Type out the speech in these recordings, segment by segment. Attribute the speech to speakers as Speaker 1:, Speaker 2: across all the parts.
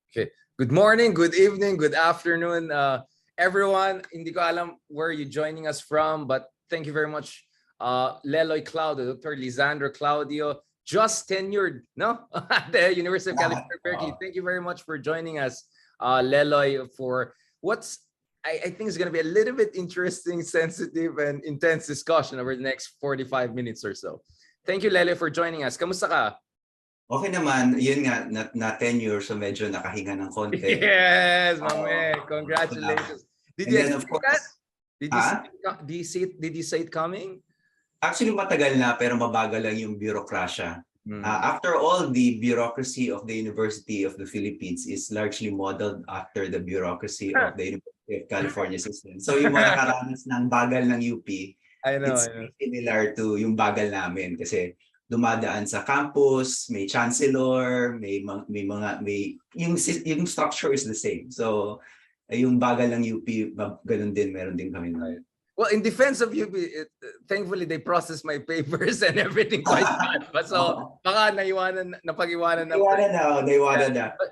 Speaker 1: Okay. Good morning, good evening, good afternoon, everyone. Hindi ko alam where you're joining us from, but thank you very much, LELOY Claudio, Dr. Lisandro Claudio, just tenured, no? At the University of California, Berkeley. Thank you very much for joining us, LELOY, for what's I think is going to be a little bit interesting, sensitive, and intense discussion over the next 45 minutes or so. Thank you, Lele, for joining us. Kamusta ka?
Speaker 2: Okay naman, yun nga, na tenure, so medyo nakahinga ng konti.
Speaker 1: Yes, mame. Congratulations. Did you expect that? Did you see it coming?
Speaker 2: Actually, matagal na, pero mabagal lang yung bureaucracia. After all, the bureaucracy of the University of the Philippines is largely modeled after the bureaucracy of the University of California system. So yung mga nakaranas ng bagal ng UP, it's similar to yung bagal namin kasi dumadaan sa campus, may chancellor, yung structure is the same. So yung bagal ng UP, ganun din, meron din kami ngayon.
Speaker 1: Well, in defense of UP, thankfully they processed my papers and everything quite fast. But so baka napag-iwanan na.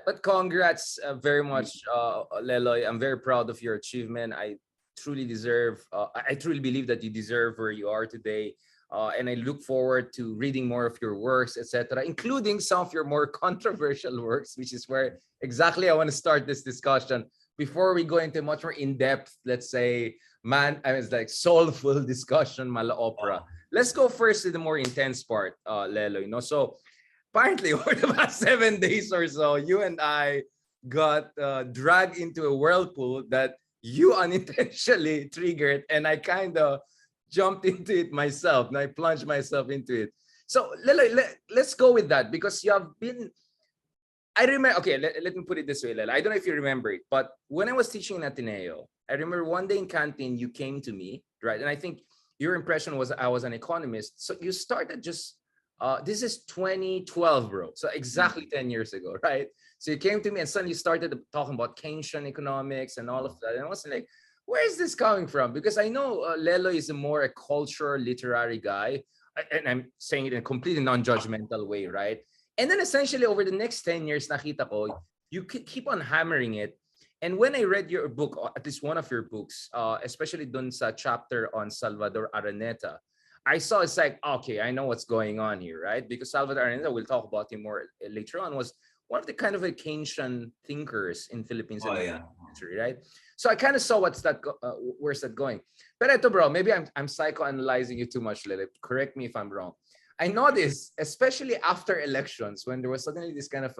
Speaker 1: But congrats very much, LELOY. I'm very proud of your achievement. I truly believe that you deserve where you are today. And I look forward to reading more of your works, etc., including some of your more controversial works, which is where exactly I want to start this discussion. Before we go into much more in-depth, let's say, soulful discussion, mala opera. Let's go first to the more intense part, LELOY. So apparently over the past 7 days or so, you and I got dragged into a whirlpool that you unintentionally triggered, and I kind of jumped into it myself, and I plunged myself into it. So let's go with that, because you have been, I remember, okay, let me put it this way, Lela. I don't know if you remember it, but when I was teaching in Ateneo, I remember one day in canteen, you came to me, right? And I think your impression was I was an economist. So you started just, this is 2012, bro. So exactly 10 years ago, right? So you came to me and suddenly started talking about Keynesian economics and all of that. And I was like, where is this coming from? Because I know LELOY is more a cultural, literary guy. And I'm saying it in a completely non-judgmental way, right? And then essentially over the next 10 years, nakita ko, you keep on hammering it. And when I read your book, or at least one of your books, especially dun sa chapter on Salvador Araneta, I saw it's like, okay, I know what's going on here, right? Because Salvador Araneta, we'll talk about him more later on, was one of the kind of Keynesian thinkers in Philippines history, right? So I kind of saw where's that going. But ito, bro, maybe I'm psychoanalyzing you too much, Lele. Correct me if I'm wrong. I noticed, especially after elections, when there was suddenly this kind of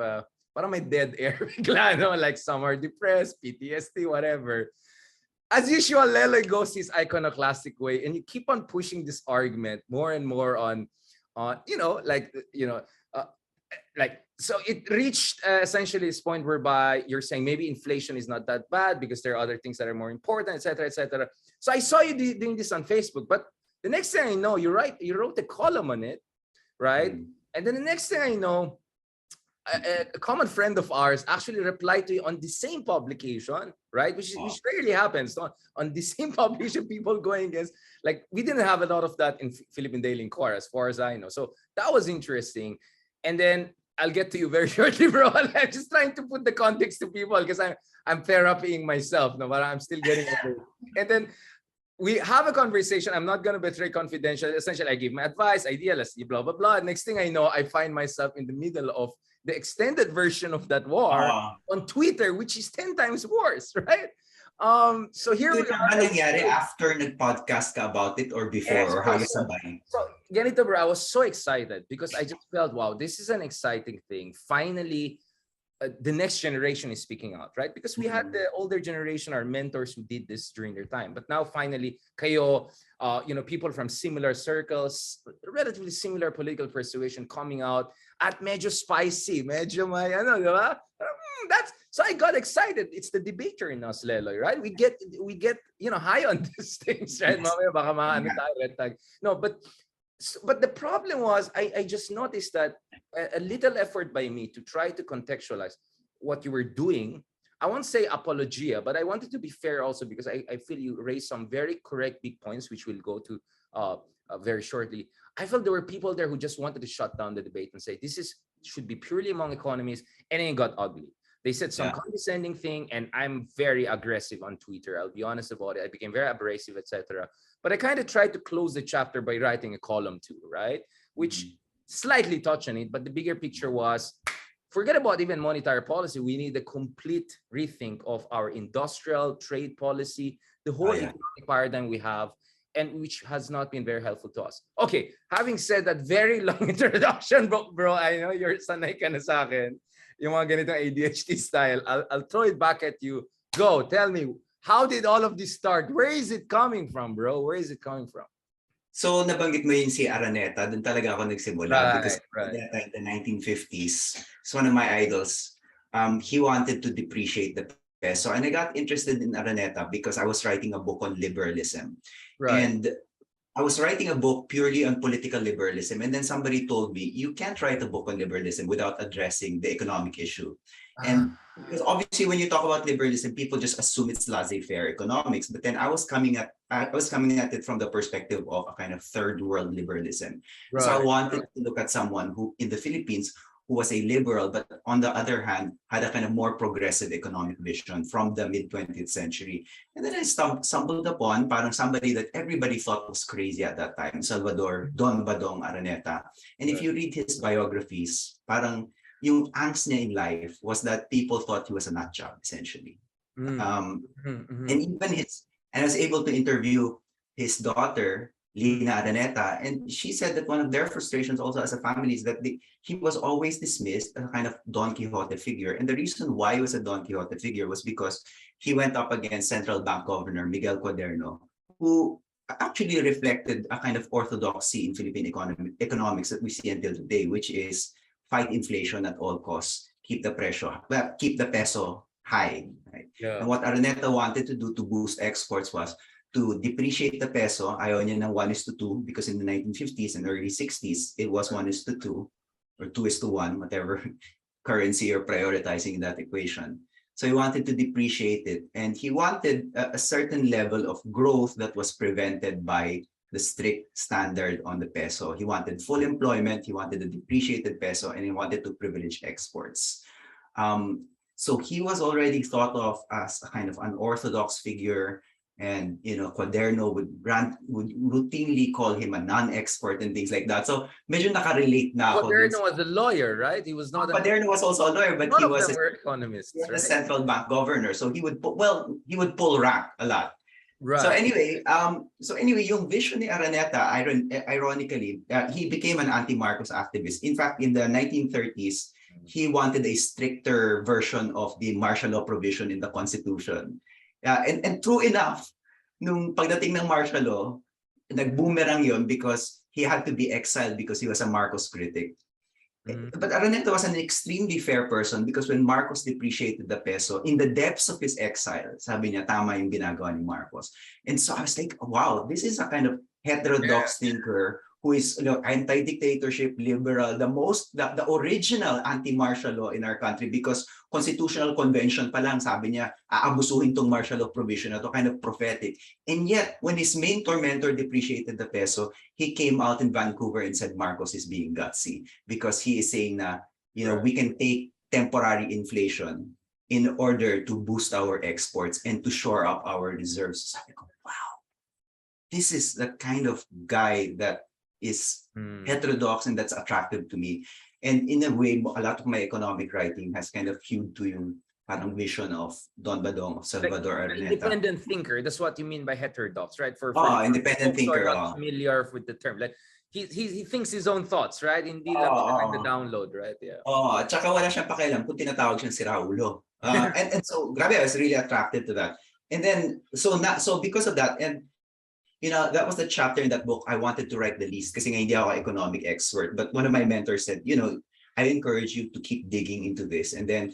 Speaker 1: parang may dead air, like some are depressed, PTSD, whatever. As usual, LELOY goes his iconoclastic way, and you keep on pushing this argument more and more on so it reached essentially this point whereby you're saying maybe inflation is not that bad because there are other things that are more important, etc., etc. So I saw you doing this on Facebook, but the next thing I know, you wrote a column on it, right? And then the next thing I know, a common friend of ours actually replied to you on the same publication, right? Which rarely happens. No? On the same publication, people going against, like, we didn't have a lot of that in Philippine Daily Inquirer, as far as I know. So that was interesting. And then I'll get to you very shortly, bro. I'm just trying to put the context to people because I'm therapying myself, no, but I'm still getting over it. And then we have a conversation. I'm not going to betray confidential. Essentially, I give my advice, ideas, blah, blah, blah. Next thing I know, I find myself in the middle of the extended version of that war on Twitter, which is 10 times worse, right? So here we are.
Speaker 2: Nangyari after nag-podcast ka about it or before, or how you sabay?
Speaker 1: So, ganito, bro, I was so excited because I just felt, wow, this is an exciting thing. Finally, the next generation is speaking out, right? Because we had the older generation, our mentors who did this during their time. But now finally, kayo, people from similar circles, relatively similar political persuasion coming out at medyo spicy, medyo may, diba? So I got excited. It's the debater in us, LELOY, right? We get high on these things, right? Mamaya baka maano tayo, red tag. No, but the problem was I just noticed that a little effort by me to try to contextualize what you were doing. I won't say apologia, but I wanted to be fair also because I feel you raised some very correct big points, which we'll go to very shortly. I felt there were people there who just wanted to shut down the debate and say this should be purely among economies, and it got ugly. They said some condescending thing, and I'm very aggressive on Twitter. I'll be honest about it. I became very abrasive, etc. But I kind of tried to close the chapter by writing a column too, right? Which slightly touched on it, but the bigger picture was, forget about even monetary policy. We need a complete rethink of our industrial trade policy, the whole economic paradigm we have, and which has not been very helpful to us. Okay, having said that very long introduction, bro, I know you're sanay ka na sa akin, yung mga ganitong ADHD style. I'll throw it back at you. Go, tell me, how did all of this start? Where is it coming from, bro? Where is it coming from?
Speaker 2: So nabanggit mo yung si Araneta, dun talaga ako nagsimula because Araneta in the 1950s is one of my idols. He wanted to depreciate the peso, and I got interested in Araneta because I was writing a book on liberalism. And I was writing a book purely on political liberalism, and then somebody told me, you can't write a book on liberalism without addressing the economic issue. And because obviously when you talk about liberalism, people just assume it's laissez-faire economics, but then I was coming at it from the perspective of a kind of third world liberalism. So I wanted to look at someone who in the Philippines who was a liberal, but on the other hand, had a kind of more progressive economic vision from the mid-20th century. And then I stumbled upon parang somebody that everybody thought was crazy at that time, Salvador Don Badong Araneta. And if you read his biographies, parang yung angst niya in life was that people thought he was a nut job, essentially. And even and I was able to interview his daughter, Lina Araneta, and she said that one of their frustrations also as a family is that he was always dismissed as a kind of Don Quixote figure. And the reason why he was a Don Quixote figure was because he went up against Central Bank Governor Miguel Cuaderno, who actually reflected a kind of orthodoxy in Philippine economics that we see until today, which is fight inflation at all costs, keep the peso high. Right? And what Araneta wanted to do to boost exports was to depreciate the peso. Ayaw niya ng 1:2 because in the 1950s and early 60s, it was 1:2 or 2:1, whatever currency you're prioritizing in that equation. So he wanted to depreciate it, and he wanted a certain level of growth that was prevented by the strict standard on the peso. He wanted full employment, he wanted a depreciated peso, and he wanted to privilege exports. So he was already thought of as a kind of unorthodox figure, and Cuaderno would routinely call him a non-expert and things like that. So medyo nakarelate na ako.
Speaker 1: Cuaderno was a lawyer, right? He was not.
Speaker 2: Cuaderno was also a lawyer, but he was
Speaker 1: economist,
Speaker 2: a central bank governor. So he would pull rank a lot.
Speaker 1: Right.
Speaker 2: So anyway, yung vision ni Araneta, ironically, he became an anti-Marcos activist. In fact, in the 1930s, he wanted a stricter version of the martial law provision in the Constitution. And true enough, nung pagdating ng martial law, nag-boomerang yon because he had to be exiled because he was a Marcos critic. But Araneta was an extremely fair person because when Marcos depreciated the peso, in the depths of his exile, sabi niya, tama yung ginagawa ni Marcos. And so I was like, wow, this is a kind of heterodox thinker who is anti-dictatorship, liberal, the original anti-martial law in our country, because constitutional convention pa lang, sabi niya, aabusuhin tong martial law provision na to, kind of prophetic. And yet, when his main tormentor depreciated the peso, he came out in Vancouver and said Marcos is being gutsy because he is saying na, we can take temporary inflation in order to boost our exports and to shore up our reserves. Sabi ko, wow, this is the kind of guy that is heterodox and that's attractive to me. And in a way, a lot of my economic writing has kind of hewed to yung parang vision of Don Badong, of Salvador Araneta.
Speaker 1: Independent thinker, that's what you mean by heterodox, right? For
Speaker 2: independent thinker.
Speaker 1: Not familiar with the term. Like he thinks his own thoughts, right? Hindi lang the download, right? Yeah.
Speaker 2: At saka wala siyang pakialam kung tinatawag siyang siraulo. And so, grabe, I was really attracted to that. And then, so because of that, and that was the chapter in that book I wanted to write the least kasi nga hindi ako economic expert. But one of my mentors said, I encourage you to keep digging into this. And then,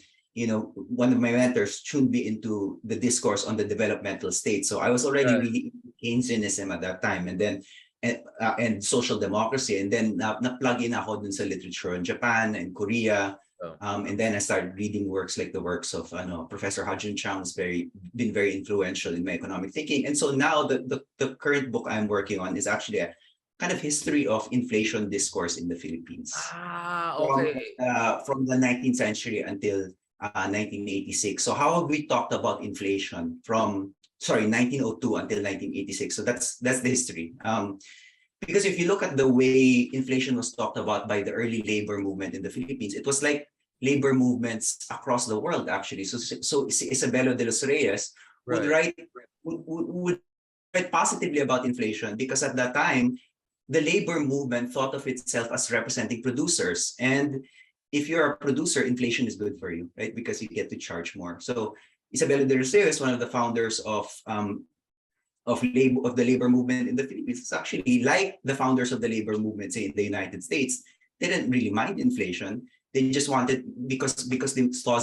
Speaker 2: one of my mentors tuned me into the discourse on the developmental state. So I was already really into Keynesianism at that time. And then, and social democracy. And then na-plug in ako dun sa literature in Japan and Korea. And then I started reading works like the works of Professor Ha-Joon Chang, who's been very influential in my economic thinking. And so now the current book I'm working on is actually a kind of history of inflation discourse in the Philippines.
Speaker 1: Okay.
Speaker 2: From the 19th century until 1986. So how have we talked about inflation from 1902 until 1986? So that's the history. Because if you look at the way inflation was talked about by the early labor movement in the Philippines, it was like labor movements across the world, actually. So Isabella de los Reyes would write would write positively about inflation, because at that time the labor movement thought of itself as representing producers, and if you're a producer, inflation is good for you, right? Because you get to charge more. So Isabella de los Reyes, one of the founders of the labor movement in the Philippines, is actually like the founders of the labor movement, say in the United States. They didn't really mind inflation. They just wanted, because they saw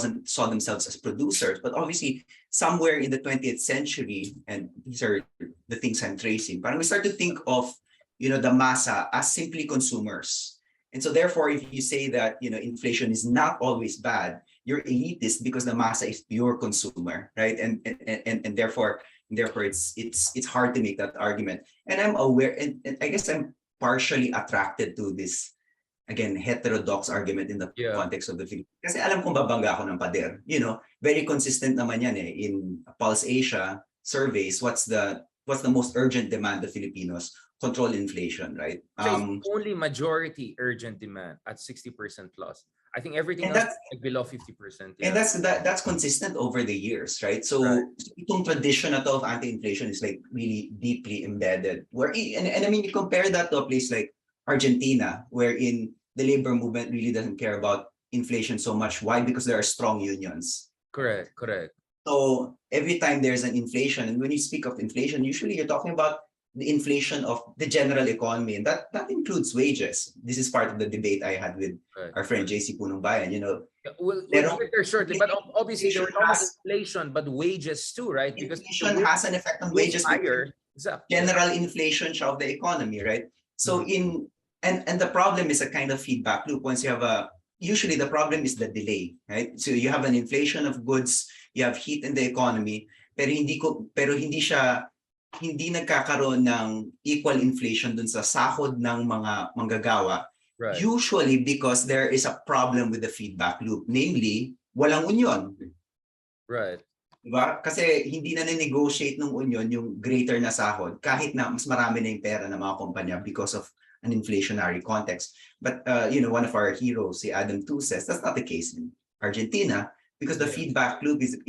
Speaker 2: themselves as producers. But obviously, somewhere in the 20th century, and these are the things I'm tracing, but we start to think of, the massa as simply consumers. And so therefore, if you say that, inflation is not always bad, you're elitist, because the massa is pure consumer, right? And therefore it's hard to make that argument. And I'm aware, and I guess I'm partially attracted to this, again, heterodox argument in the context of the Philippines. Kasi alam kong babangga ako ng pader. Very consistent naman yan in Pulse Asia surveys. What's the most urgent demand of Filipinos? Control inflation, right?
Speaker 1: Only majority urgent demand at 60% plus. I think everything else is like below 50%.
Speaker 2: Yeah. And that's consistent over the years, right? So itong tradition na to of anti-inflation is like really deeply embedded. And I mean, you compare that to a place like Argentina, wherein the labor movement really doesn't care about inflation so much. Why? Because there are strong unions.
Speaker 1: Correct.
Speaker 2: So every time there's an inflation, and when you speak of inflation, usually you're talking about the inflation of the general economy, and that includes wages. This is part of the debate I had with our friend JC Punong Bayan.
Speaker 1: We'll get there shortly, but obviously there was inflation, but wages too, right?
Speaker 2: Because inflation has an effect on wages.
Speaker 1: Higher.
Speaker 2: General inflation of the economy, right? So and the problem is a kind of feedback loop. Once you have usually the problem is the delay, right? So you have an inflation of goods, you have heat in the economy, pero hindi nagkakaroon ng equal inflation dun sa sahod ng mga manggagawa. Usually because there is a problem with the feedback loop, namely walang union.
Speaker 1: Right.
Speaker 2: Diba? Kasi hindi na negotiate ng union yung greater na sahod kahit na mas marami na yung pera ng mga kumpanya because of an inflationary context. But one of our heroes, si Adam Tu, says that's not the case in Argentina, because the feedback loop is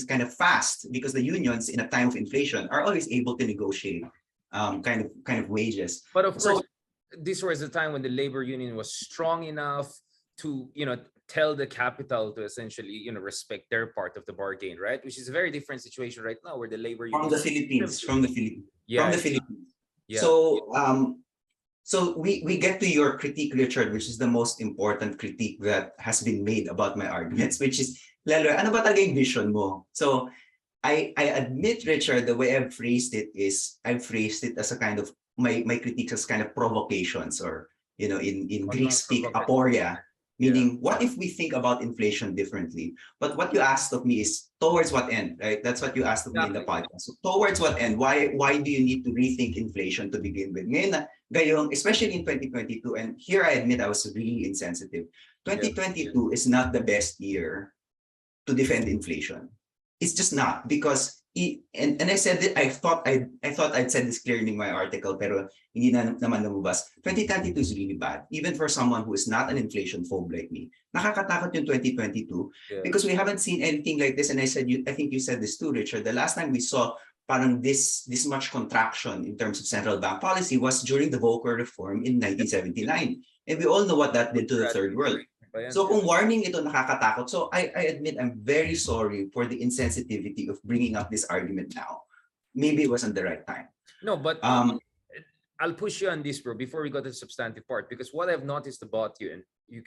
Speaker 2: kind of fast, because the unions in a time of inflation are always able to negotiate kind of wages.
Speaker 1: But of course, this was a time when the labor union was strong enough to tell the capital to essentially respect their part of the bargain, right? Which is a very different situation right now, where the labor union
Speaker 2: from the Philippines.
Speaker 1: Yeah.
Speaker 2: So we get to your critique, Richard, which is the most important critique that has been made about my arguments, which is, LELOY, ano ba talaga yung vision mo? So I admit, Richard, the way I've phrased it is I've phrased it as a kind of my critiques as kind of provocations, or in Greek speak aporia, meaning what if we think about inflation differently? But what you asked of me is towards what end, right? That's what you asked of me in the podcast. So towards what end? Why do you need to rethink inflation to begin with? Ngayong, especially in 2022, and here I admit I was really insensitive. 2022 is not the best year to defend inflation. It's just not, because and I said that I thought I'd said this clearly in my article, pero hindi na naman lumabas. 2022 is really bad, even for someone who is not an inflation phobe like me. Nakakatakot yung 2022 because we haven't seen anything like this. And I think you said this too, Richard. The last time we saw parang this much contraction in terms of central bank policy was during the Volcker reform in 1979, and we all know what that did to the third world. So kung warning ito nakakatakot, so I admit I'm very sorry for the insensitivity of bringing up this argument now. Maybe it wasn't the right time.
Speaker 1: No, but I'll push you on this, bro, before we go to the substantive part, because what I've noticed about you, and you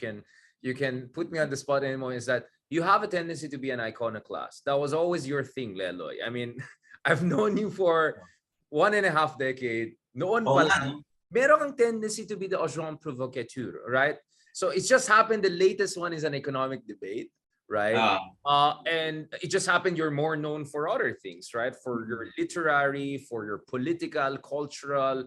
Speaker 1: can put me on the spot anymore, is that you have a tendency to be an iconoclast. That was always your thing, LELOY. I mean, I've known you for 1.5 decades. Noon pa lang, meron kang tendency to be the agent provocateur, right? So it's just happened the latest one is an economic debate, right? And it just happened you're more known for other things, right? For your literary, for your political, cultural,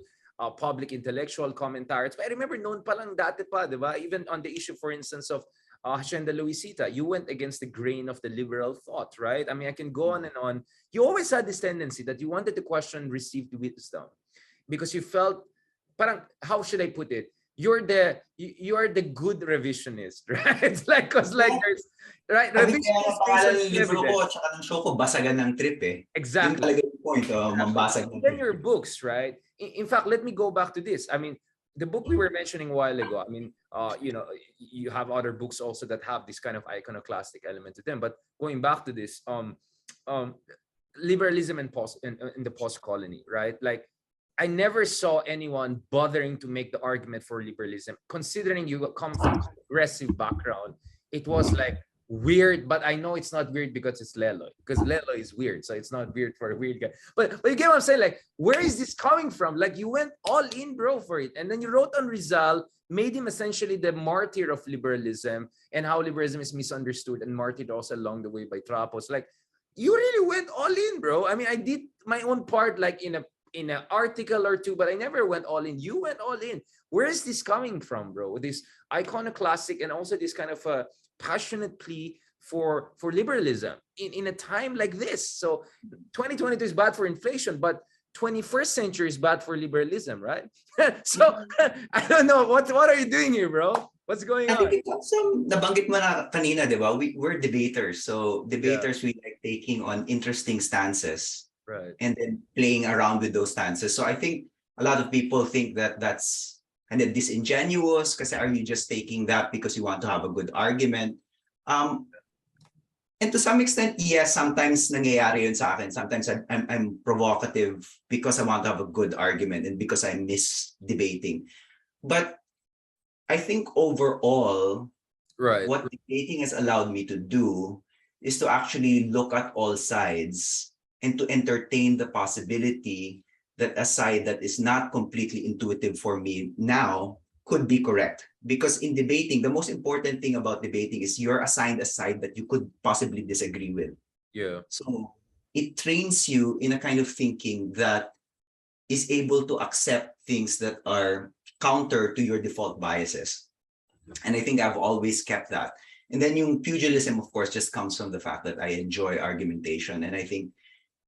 Speaker 1: public intellectual commentaries. But I remember noon pa lang dati pa, di ba? Even on the issue, for instance, of Hacienda Luisita, you went against the grain of the liberal thought, right? I mean, I can go on and on. You always had this tendency that you wanted to question received wisdom because you felt, parang, how should I put it? You're the good revisionist, right? It's like, cause like there's, right?
Speaker 2: Revisionist based on evidence. Tsaka ng show ko, basagan ng trip eh.
Speaker 1: Exactly.
Speaker 2: Yung talaga yung point, mambasag ng
Speaker 1: Then your books, right? In fact, let me go back to this. I mean, the book we were mentioning a while ago, I mean, you know, you have other books also that have this kind of iconoclastic element to them. But going back to this, liberalism and in the post-colony, right? Like, I never saw anyone bothering to make the argument for liberalism. Considering you come from a progressive background, it was like weird, but I know it's not weird because it's LELOY. Because LELOY is weird, so it's not weird for a weird guy. But you get what I'm saying? Like, where is this coming from? Like, you went all in, bro, for it. And then you wrote on Rizal, made him essentially the martyr of liberalism and how liberalism is misunderstood and martyred also along the way by Trapos. Like, you really went all in, bro. I mean, I did my own part, like in an article or two, but I never went all in. You went all in. Where is this coming from, bro? This iconoclastic and also this kind of a passionate plea for liberalism in a time like this. So 2022 is bad for inflation, but 21st century is bad for liberalism, right? So I don't know, what are you doing here, bro? What's going on?
Speaker 2: I think nabanggit mo na kanina, di ba? We're debaters. So debaters, we like taking on interesting stances.
Speaker 1: Right.
Speaker 2: And then playing around with those stances. So I think a lot of people think that that's kind of disingenuous because are you just taking that because you want to have a good argument? And to some extent, yes, sometimes nangyayari yun sa akin. Sometimes I'm provocative because I want to have a good argument and because I miss debating. But I think overall,
Speaker 1: right,
Speaker 2: what debating has allowed me to do is to actually look at all sides and to entertain the possibility that a side that is not completely intuitive for me now could be correct. Because in debating, the most important thing about debating is you're assigned a side that you could possibly disagree with.
Speaker 1: Yeah.
Speaker 2: So it trains you in a kind of thinking that is able to accept things that are counter to your default biases. And I think I've always kept that. And then yung pugilism, of course, just comes from the fact that I enjoy argumentation. And I think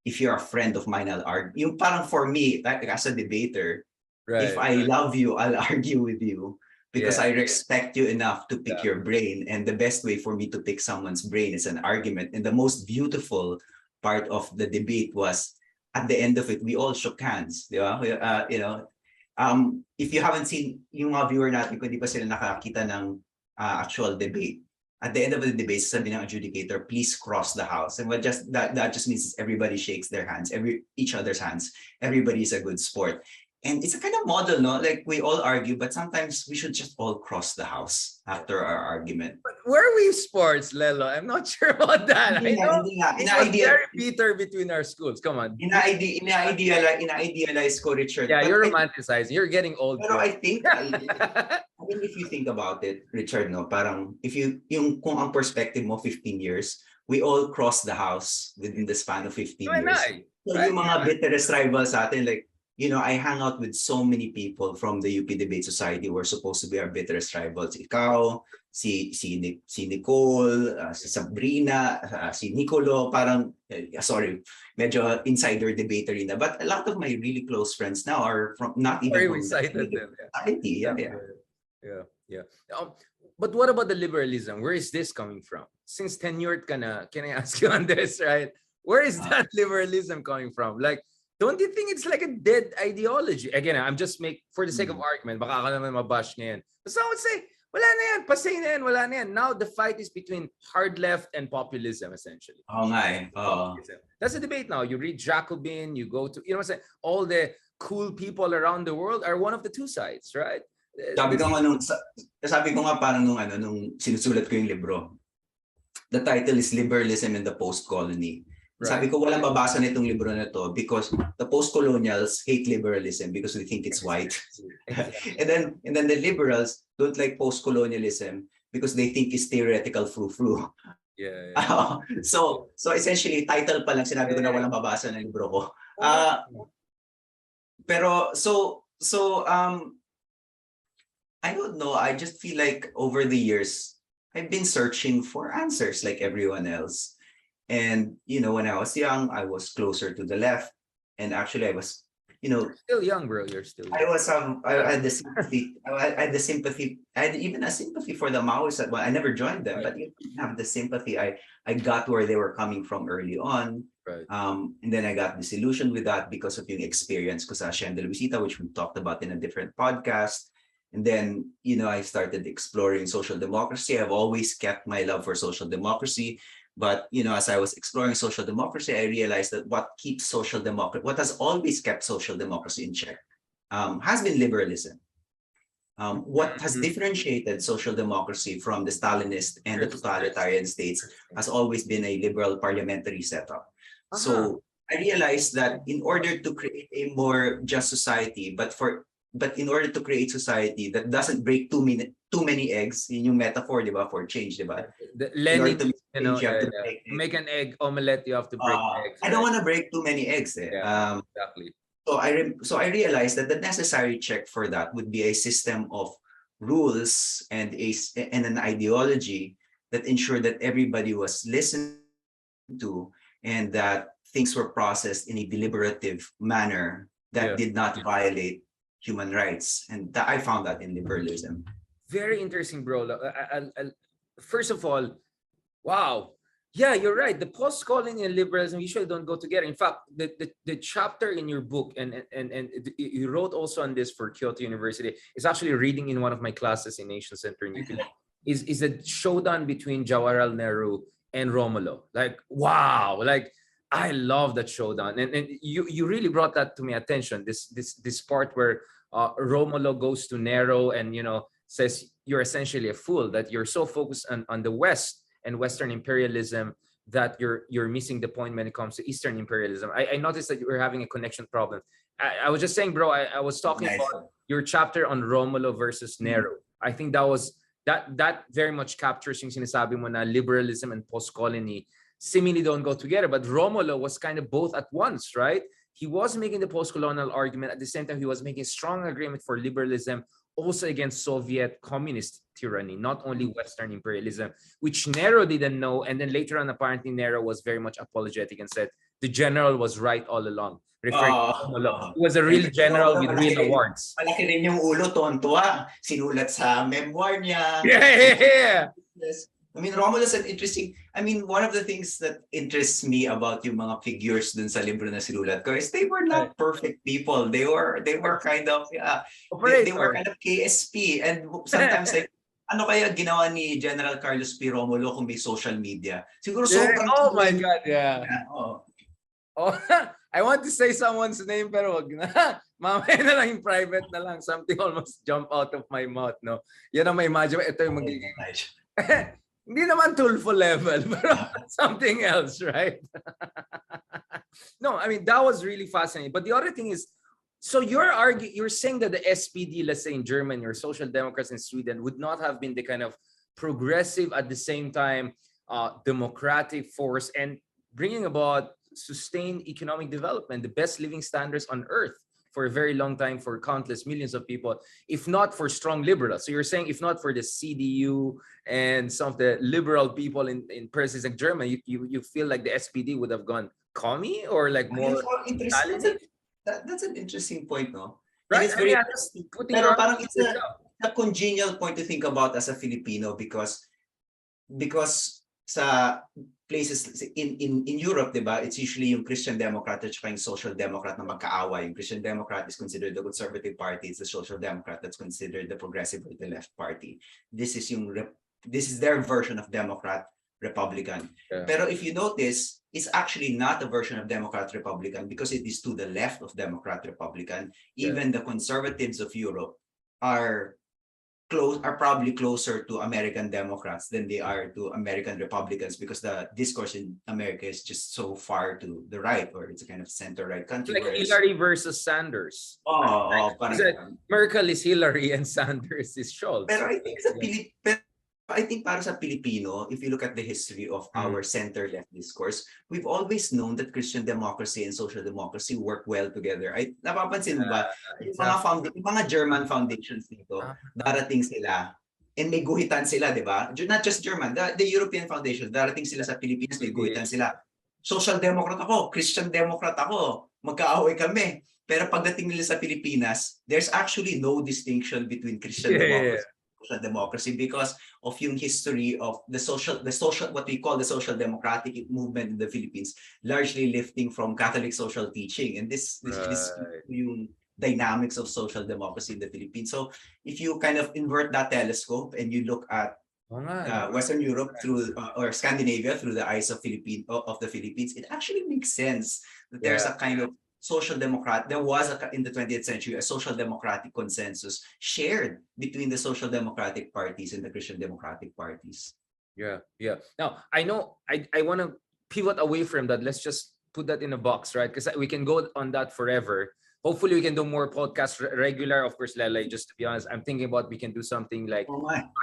Speaker 2: if you're a friend of mine, I'll argue. Yung parang for me, like, as a debater,
Speaker 1: right,
Speaker 2: if I love you, I'll argue with you because I respect you enough to pick your brain. And the best way for me to pick someone's brain is an argument. And the most beautiful part of the debate was at the end of it, we all shook hands. Di ba? You know, if you haven't seen yung mga viewer natin, kung di pa sila nakakita ng actual debate, at the end of the debate, sabi ng adjudicator, please cross the house. And what just that just means is everybody shakes their hands, each other's hands. Everybody's a good sport. And it's a kind of model, no? Like we all argue, but sometimes we should just all cross the house after our argument.
Speaker 1: But where we sports, Lelo? I'm not sure about that. I know it's very bitter between our schools. Come on.
Speaker 2: Ina-idealize ko, Richard.
Speaker 1: Yeah, you're romanticizing. You're getting old.
Speaker 2: Pero I think, I mean, if you think about it, Richard, no, parang kung ang perspective mo 15 years, we all cross the house within the span of 15 years. So yung mga bitterest rivals sa atin, like, you know, I hang out with so many people from the UP Debate Society who are supposed to be our bitterest rivals. Ikaw, si Nicole, si Sabrina, si Nicolo, parang, sorry, medyo insider debatery na. But a lot of my really close friends now are from not even from the society.
Speaker 1: Yeah. But what about the liberalism? Where is this coming from? Since tenured ka na, can I ask you on this, right? Where is that liberalism coming from? Like, don't you think it's like a dead ideology? Again, I'm just for the sake of argument, baka ka naman mabash ngayon. But some would say, wala na yan, pasay na yan, wala na yan. Now the fight is between hard left and populism, essentially.
Speaker 2: Oh my.
Speaker 1: That's a debate now. You read Jacobin, you go to, you know what I'm saying? All the cool people around the world are one of the two sides, right?
Speaker 2: Sabi ko nga parang nung sinusulat ko yung libro. The title is Liberalism in the Post-Colony. Right. Sabi ko, walang babasa nitong libro na to because the post-colonials hate liberalism because we think it's white. and then the liberals don't like post-colonialism because they think it's theoretical frou-frou.
Speaker 1: Yeah.
Speaker 2: So essentially, title pa lang sinabi ko na walang babasa ng libro ko. Pero I don't know. I just feel like over the years, I've been searching for answers like everyone else. And, when I was young, I was closer to the left. And actually, I was,
Speaker 1: You're still young, bro. You're still young.
Speaker 2: I had the sympathy. I had the sympathy. I had even a sympathy for the Maoists. Well, I never joined them, but you have the sympathy. I got where they were coming from early on.
Speaker 1: Right.
Speaker 2: And then I got disillusioned with that because of yung experience ko sa Hacienda Luisita, which we talked about in a different podcast. And then, I started exploring social democracy. I've always kept my love for social democracy. But, as I was exploring social democracy, I realized that what has always kept social democracy in check, has been liberalism. What has differentiated social democracy from the Stalinist and the totalitarian states has always been a liberal parliamentary setup. So I realized that in order to create a more just society, but in order to create society that doesn't break too many eggs, in yung metaphor, di ba, for change, di ba?
Speaker 1: The LENI, to make an egg omelette, you have to break eggs.
Speaker 2: I don't want to break too many eggs.
Speaker 1: Exactly.
Speaker 2: So I realized that the necessary check for that would be a system of rules and an ideology that ensured that everybody was listened to and that things were processed in a deliberative manner that did not violate human rights. And I found that in liberalism.
Speaker 1: Very interesting, bro. First of all, wow. Yeah, you're right. The post-colonial and liberalism usually don't go together. In fact, the chapter in your book, and you wrote also on this for Kyoto University, is actually reading in one of my classes in Asian Center in UP, is a showdown between Jawaharlal Nehru and Romulo. Like, wow. Like, I love that showdown. And you really brought that to my attention. This part where Romulo goes to Nehru and, says, you're essentially a fool, that you're so focused on the West and Western imperialism that you're missing the point when it comes to Eastern imperialism. I noticed that you were having a connection problem. I was just saying, bro, I was talking about your chapter on Romulo versus Nehru. I think that very much captures yung sinasabi mo na liberalism and post-colony seemingly don't go together. But Romulo was kind of both at once, right? He was making the post-colonial argument. At the same time, he was making a strong agreement for liberalism, also against Soviet communist tyranny, not only Western imperialism, which Nehru didn't know. And then later on, apparently, Nehru was very much apologetic and said, the general was right all along. Referring to Romulo. He was a real general with real awards.
Speaker 2: Malaki rin yung ulo, tontua. Sinulat sa memoir niya.
Speaker 1: Yeah.
Speaker 2: Yes. I mean, Romulus is interesting. I mean, one of the things that interests me about yung mga figures dun sa libro na sinulat ko is they were not perfect people. They were kind of they were kind of KSP, and sometimes like ano kaya ginawa ni General Carlos P. Romulo kung may social media? Siguro sobrang
Speaker 1: oh my God, yeah. I want to say someone's name pero wag na. Mamaya na lang yung private na lang. Something almost jump out of my mouth, no? Yan ang may imagine. Ito yung magiging hindi naman Tulfo level, but something else, right? No, I mean, that was really fascinating. But the other thing is, so you're saying that the SPD, let's say in Germany, or Social Democrats in Sweden, would not have been the kind of progressive, at the same time, democratic force and bringing about sustained economic development, the best living standards on earth for a very long time for countless millions of people, if not for strong liberals. So you're saying if not for the CDU and some of the liberal people in places like Germany, you feel like the SPD would have gone commie or like more
Speaker 2: interesting. That's an interesting point, no?
Speaker 1: Right?
Speaker 2: It's very pero parang it's a congenial point to think about as a Filipino because sa places in Europe, diba, it's usually yung Christian Democrat at yung Social Democrat na magkaaway. Yung Christian Democrat is considered the conservative party. It's the Social Democrat that's considered the progressive or the left party. This is their version of Democrat Republican. Yeah. Pero if you notice, it's actually not a version of Democrat Republican because it is to the left of Democrat Republican. Even the conservatives of Europe are probably closer to American Democrats than they are to American Republicans because the discourse in America is just so far to the right, or it's a kind of center-right country.
Speaker 1: Like Hillary versus Sanders. Merkel is Hillary and Sanders is Scholz.
Speaker 2: Pero I think para sa Pilipino, if you look at the history of our center-left discourse, we've always known that Christian democracy and social democracy work well together. Napapansin mo ba? Yung mga German foundations dito, darating sila and may guhitan sila, di ba? Not just German, the European Foundation, darating sila sa Pilipinas, may guhitan sila. Social Democrat ako, Christian Democrat ako, magkaaway kami. Pero pagdating nila sa Pilipinas, there's actually no distinction between Christian democracy and social democracy because of yung history of the social what we call the social democratic movement in the Philippines, largely lifting from Catholic social teaching, and this yung dynamics of social democracy in the Philippines. So if you kind of invert that telescope and you look at Western Europe through or Scandinavia through the eyes of the Philippines, it actually makes sense that there's a kind of social democrat. There was in the 20th century a social democratic consensus shared between the social democratic parties and the Christian democratic parties.
Speaker 1: Yeah. Now I know I want to pivot away from that. Let's just put that in a box, right? Because we can go on that forever. Hopefully we can do more podcasts regular. Of course, LELOY, just to be honest, I'm thinking about we can do something like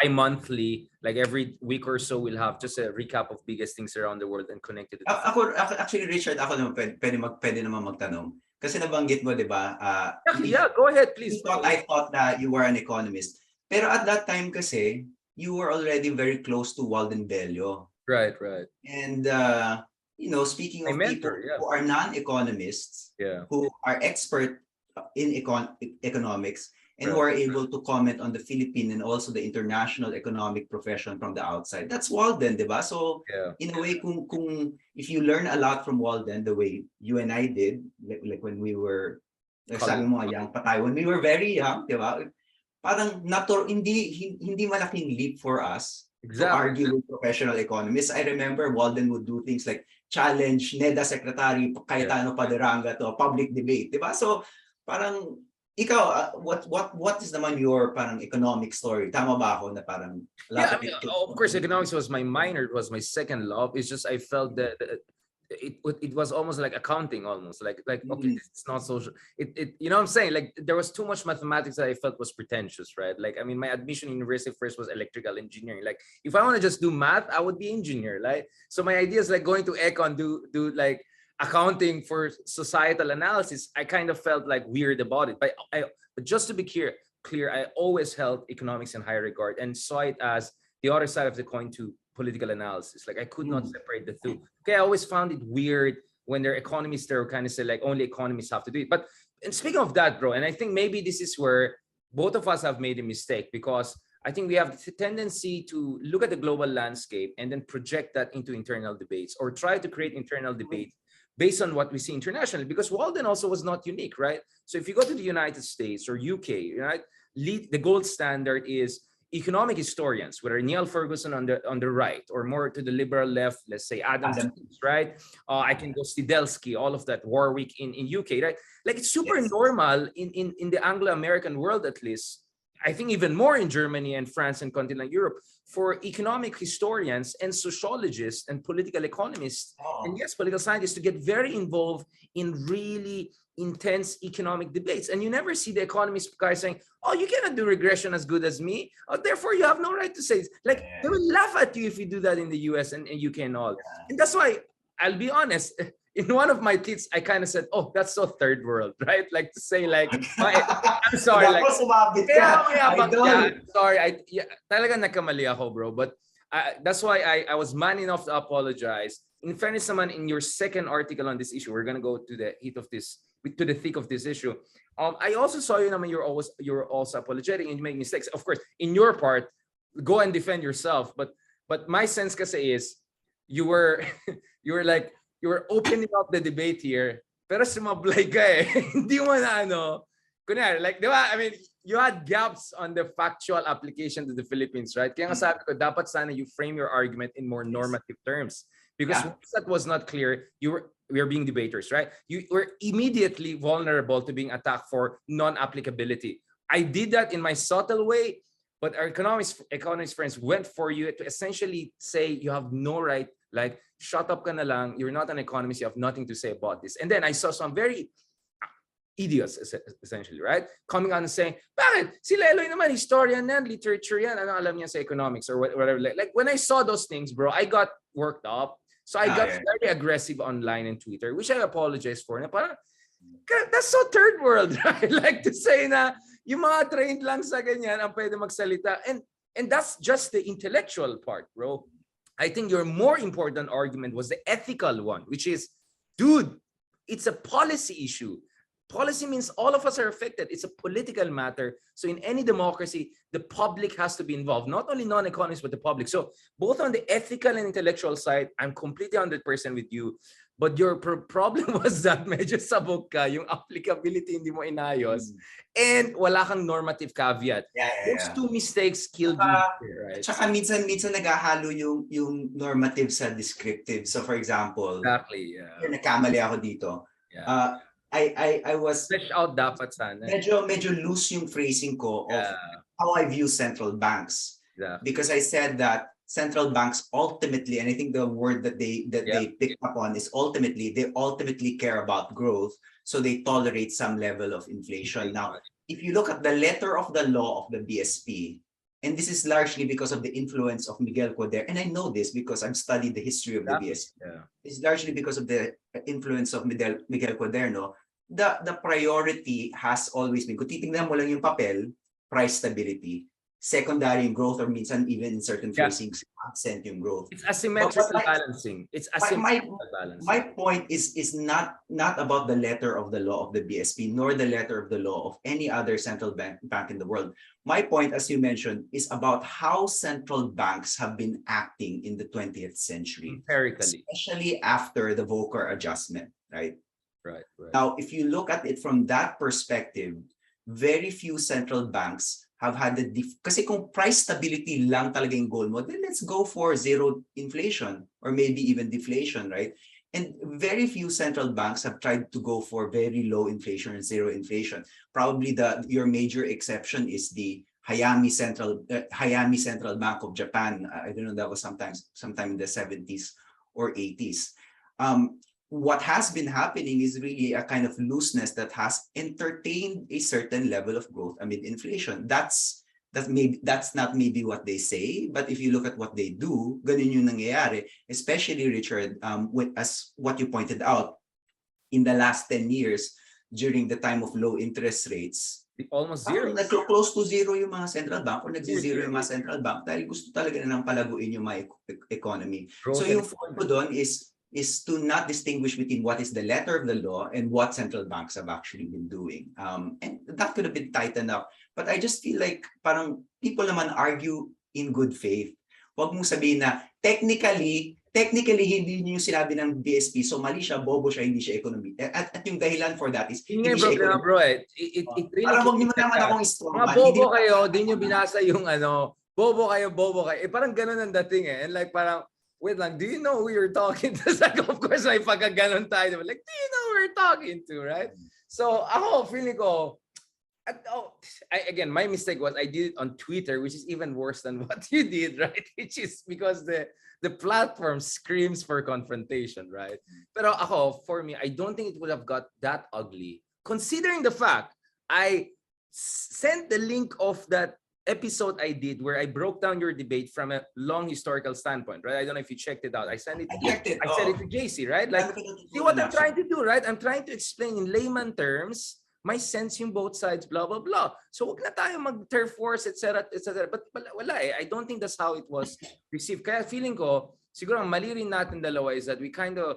Speaker 1: bi-monthly, like every week or so we'll have just a recap of biggest things around the world and connected.
Speaker 2: Actually, Richard, ako naman pwede naman magtanong. Kasi nabanggit mo, di ba?
Speaker 1: Yeah, go ahead, please.
Speaker 2: I thought that you were an economist. Pero at that time kasi, you were already very close to Walden Bello.
Speaker 1: Right.
Speaker 2: And speaking of people who are non-economists, who are expert in economics, and who are able to comment on the Philippine and also the international economic profession from the outside, that's Walden, diba? So in a way, kung if you learn a lot from Walden, the way you and I did, like when we were, sabi mo young patay, when we were very young, diba? Parang hindi malaking leap for us to argue with professional economists. I remember Walden would do things like challenge NEDA Secretary Cayetano Paderanga to a public debate, diba? So parang ikaw, what is naman your parang economic story? Tama ba ako na parang
Speaker 1: of course economics was my minor, it was my second love. It's just I felt that it was almost like accounting, almost like okay, it's not social. It you know what I'm saying, like there was too much mathematics that I felt was pretentious, right? Like I mean, my admission in university first was electrical engineering. Like if I want to just do math, I would be engineer, right? So my idea is like going to econ, do like accounting for societal analysis. I kind of felt like weird about it, but just to be clear, I always held economics in high regard and saw it as the other side of the coin to political analysis. Like I could not separate the two. Okay, I always found it weird when there are economists that kind of say like only economists have to do it. But and speaking of that, bro, and I think maybe this is where both of us have made a mistake, because I think we have the tendency to look at the global landscape and then project that into internal debates or try to create internal debates based on what we see internationally, because Walden also was not unique, right? So if you go to the United States or UK, right, the gold standard is economic historians, whether Neil Ferguson on the right or more to the liberal left, let's say Adam Smith, right? I can go Stidelsky, all of that, Warwick in UK, right? Like it's super normal in the Anglo-American world, at least. I think even more in Germany and France and continental Europe, for economic historians and sociologists and political economists, and yes, political scientists, to get very involved in really intense economic debates. And you never see the economist guy saying, oh, you cannot do regression as good as me, therefore you have no right to say it. Like they will laugh at you if you do that in the US and UK and all. And that's why, I'll be honest, in one of my tweets, I kind of said, oh, that's so third world, right? Like to say like, I'm sorry. Like, I'm sorry. Talaga nakamali ako, bro. But that's why I was man enough to apologize. In fairness naman, in your second article on this issue, we're going to go to the heat of this, to the thick of this issue. I also saw you naman, you're also apologetic and you make mistakes. Of course, in your part, go and defend yourself. But my sense kasi is, you were opening up the debate here, pero sumablay ka eh. Hindi mo na kunyari, like, di ba? I mean, you had gaps on the factual application to the Philippines, right? Kaya nga sabi ko, dapat sana you frame your argument in more normative terms. Because once that was not clear, we were being debaters, right? You were immediately vulnerable to being attacked for non-applicability. I did that in my subtle way, but our economist friends went for you to essentially say you have no right, like, shut up ka na lang, you're not an economist, you have nothing to say about this. And then I saw some very idiots, essentially, right? Coming out and saying, bakit? Si LELOY naman, historian yan, literature yan, ano alam niya sa economics or whatever. Like when I saw those things, bro, I got worked up. So I got very aggressive online and Twitter, which I apologize for. Na parang, that's so third world, right? Like to say na, yung mga trained lang sa ganyan ang pwede magsalita. And And that's just the intellectual part, bro. I think your more important argument was the ethical one, which is, dude, it's a policy issue. Policy means all of us are affected. It's a political matter. So in any democracy, the public has to be involved, not only non-economists, but the public. So both on the ethical and intellectual side, I'm completely 100% with you. But your problem was that medyo sabog ka, yung applicability hindi mo inayos, and wala kang normative caveat. Those two mistakes killed you, right?
Speaker 2: Tsaka minsan naghahalo yung normative sa descriptive. So for example, nagkamali ako dito. I was
Speaker 1: flesh out dapat sana.
Speaker 2: Medyo loose yung phrasing ko of how I view central banks. Because I said that central banks ultimately, and I think the word that they picked up on is ultimately, they ultimately care about growth, so they tolerate some level of inflation. Now, if you look at the letter of the law of the BSP, and this is largely because of the influence of Miguel Cuaderno, and I know this because I've studied the history of the BSP. It's largely because of the influence of Miguel Cuaderno. The priority has always been, kung titingnan mo lang yung papel, price stability, secondary growth, or minsan even in certain phrasings, accent yung growth.
Speaker 1: It's asymmetrical balancing. It's asymmetrical balancing.
Speaker 2: My point is not about the letter of the law of the BSP, nor the letter of the law of any other central bank in the world. My point, as you mentioned, is about how central banks have been acting in the 20th century,
Speaker 1: empirically,
Speaker 2: especially after the Volcker adjustment, right?
Speaker 1: Right.
Speaker 2: Now, if you look at it from that perspective, very few central banks have had the kasi kung price stability lang talaga yung goal mo, then let's go for zero inflation or maybe even deflation, right? And very few central banks have tried to go for very low inflation and zero inflation. Probably your major exception is the Hayami Central Bank of Japan. I don't know, that was sometime in the 70s or 80s. What has been happening is really a kind of looseness that has entertained a certain level of growth amid inflation. That's not maybe what they say, but if you look at what they do, ganun yung nangyayari. Especially, Richard, as what you pointed out, in the last 10 years, during the time of low interest rates,
Speaker 1: almost zero.
Speaker 2: Close to zero yung mga central bank, or nagsi-zero yung mga central bank dahil gusto talaga na nang palaguin yung mga economy. So yung point ko doon is to not distinguish between what is the letter of the law and what central banks have actually been doing. And that could have been tightened up. But I just feel like parang people naman argue in good faith. Huwag mong sabihin na technically hindi niyo yung sinabi ng BSP, so mali siya, bobo siya, hindi siya economy. At yung dahilan for that is
Speaker 1: hindi siya economy. Bro, it really,
Speaker 2: parang huwag niyo naman akong strong man.
Speaker 1: Mga bobo kayo, di niyo binasa yung bobo kayo. Parang ganun ang dating And like parang, wait lang, do you know who you're talking to? Like, of course, may pagkaganon tayo. Like, do you know who we're talking to, right? So, ako, feeling ko, again, my mistake was I did it on Twitter, which is even worse than what you did, right? Which is because the platform screams for confrontation, right? Pero ako, for me, I don't think it would have got that ugly. Considering the fact, I sent the link of that episode I did where I broke down your debate from a long historical standpoint, right? I don't know if you checked it out. I sent it to JC, right? Like, see what I'm trying to do, right? I'm trying to explain in layman terms my sense yung both sides, blah, blah, blah. So wag na tayo mag-turf wars, etc., etc. But wala I don't think that's how it was received. Kaya feeling ko, siguro ang mali rin natin dalawa is that we kind of,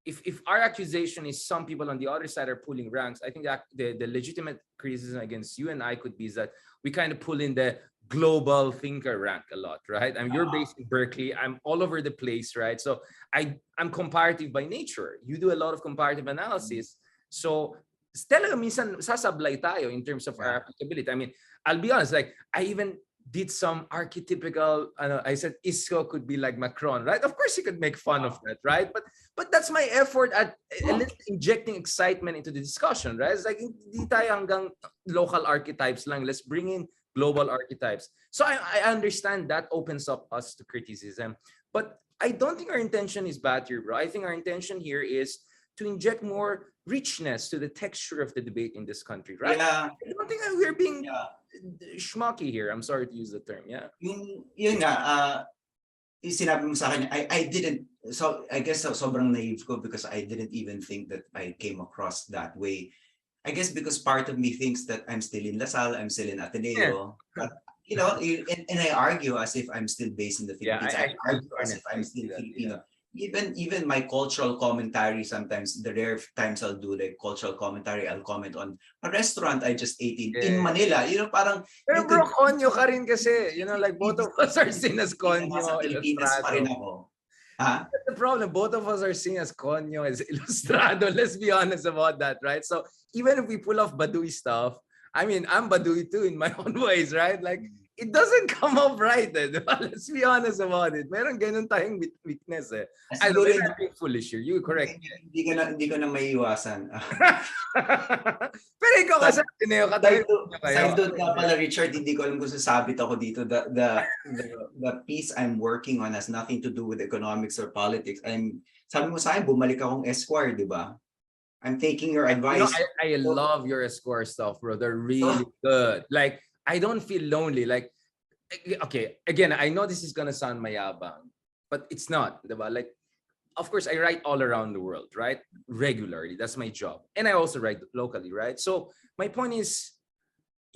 Speaker 1: if our accusation is some people on the other side are pulling ranks, I think that the legitimate criticism against you and I could be is that we kind of pull in the global thinker rank a lot, right? I mean, you're based in Berkeley. I'm all over the place, right? So I'm comparative by nature. You do a lot of comparative analysis. So talaga minsan sasablay tayo in terms of our applicability. I mean, I'll be honest, like I even did some archetypical, I said Isco could be like Macron, right? Of course you could make fun of that, right? But that's my effort at a little injecting excitement into the discussion, right? It's like hindi tayo hanggang local archetypes lang. Let's bring in global archetypes. So I understand that opens up us to criticism, but I don't think our intention is bad here, bro. I think our intention here is to inject more richness to the texture of the debate in this country, right?
Speaker 2: Yeah.
Speaker 1: I don't think we're being schmucky here. I'm sorry to use the term. Yeah.
Speaker 2: Yun nga, sinabi mo sa akin, I didn't, so I guess sobrang naive ko because I didn't even think that I came across that way. I guess because part of me thinks that I'm still in LaSalle, I'm still in Ateneo, but and I argue as if I'm still based in the Philippines.
Speaker 1: I
Speaker 2: I argue as if I'm still Filipino. Even my cultural commentary, sometimes the rare times I'll do like cultural commentary, I'll comment on a restaurant I just ate in Manila. Parang
Speaker 1: pero bro, konyo ka rin kasi. Like both of us are seen as konyo, ilustrado. That's the problem. Both of us are seen as konyo, as ilustrado. Let's be honest about that, right? So even if we pull off Baduy stuff, I mean, I'm Baduy too in my own ways, right? Like, it doesn't come up right. Let's be honest about it. Meron ganun tayong weakness. I don't know, I'm being foolish here. You correct.
Speaker 2: Hindi ko na maiiwasan.
Speaker 1: Pero ikaw kasi, Tineo,
Speaker 2: side note nga pala, Richard, hindi ko alam kung sasabit ako dito. The piece I'm working on has nothing to do with economics or politics. Sabi mo sa akin, bumalik akong Esquire, di ba? I'm taking your advice.
Speaker 1: I love your Esquire stuff, bro. They're really good. Like, I don't feel lonely. Like, okay, again, I know this is gonna sound mayabang, but it's not. Like, of course, I write all around the world, right? Regularly. That's my job. And I also write locally, right? So my point is,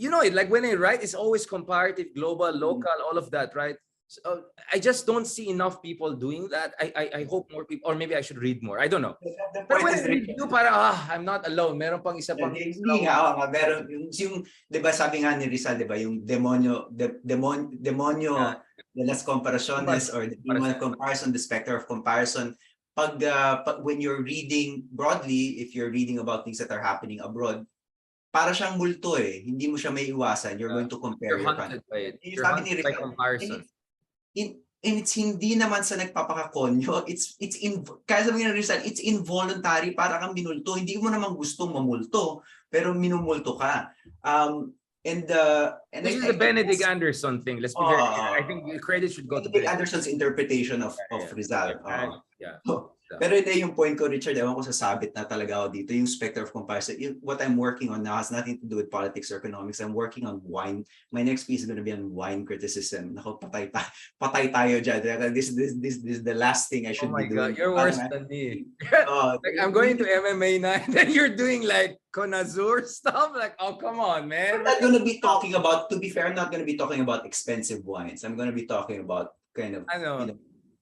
Speaker 1: like when I write, it's always comparative, global, local, all of that, right? So I just don't see enough people doing that. I hope more people, or maybe I should read more. I don't know. But when I read you, parang, I'm not alone. Meron pang isa pang.
Speaker 2: Hindi nga, meron yung, di ba sabi nga ni Rizal, di ba, yung demonyo de las comparaciones, or the human comparison, the specter of comparison. When you're reading broadly, if you're reading about things that are happening abroad, para siyang multo hindi mo siya may iwasan. You're going to compare your country.
Speaker 1: You're hunted by comparison.
Speaker 2: And it's hindi naman sa nagpapakakonyo, kaya sabi nga Rizal, it's involuntary, para kang minulto. Hindi mo naman gustong mamulto, pero minumulto ka.
Speaker 1: This is the Benedict Anderson thing. Let's be very clear. I think the credit should go to
Speaker 2: Benedict Anderson's interpretation of Rizal. Pero ito yung point ko, Richard, ewan ko sasabit na talaga ako dito, yung specter of comparison. What I'm working on now has nothing to do with politics or economics. I'm working on wine. My next piece is going to be on wine criticism. Nako, patay tayo dyan. This is the last thing I should be doing.
Speaker 1: God, you're worse than me. Like, I'm going to MMA now, and then you're doing like connoisseur stuff. Like, oh, come on, man.
Speaker 2: I'm not going to be talking about, to be fair, I'm not going to be talking about expensive wines. I'm going to be talking about kind of,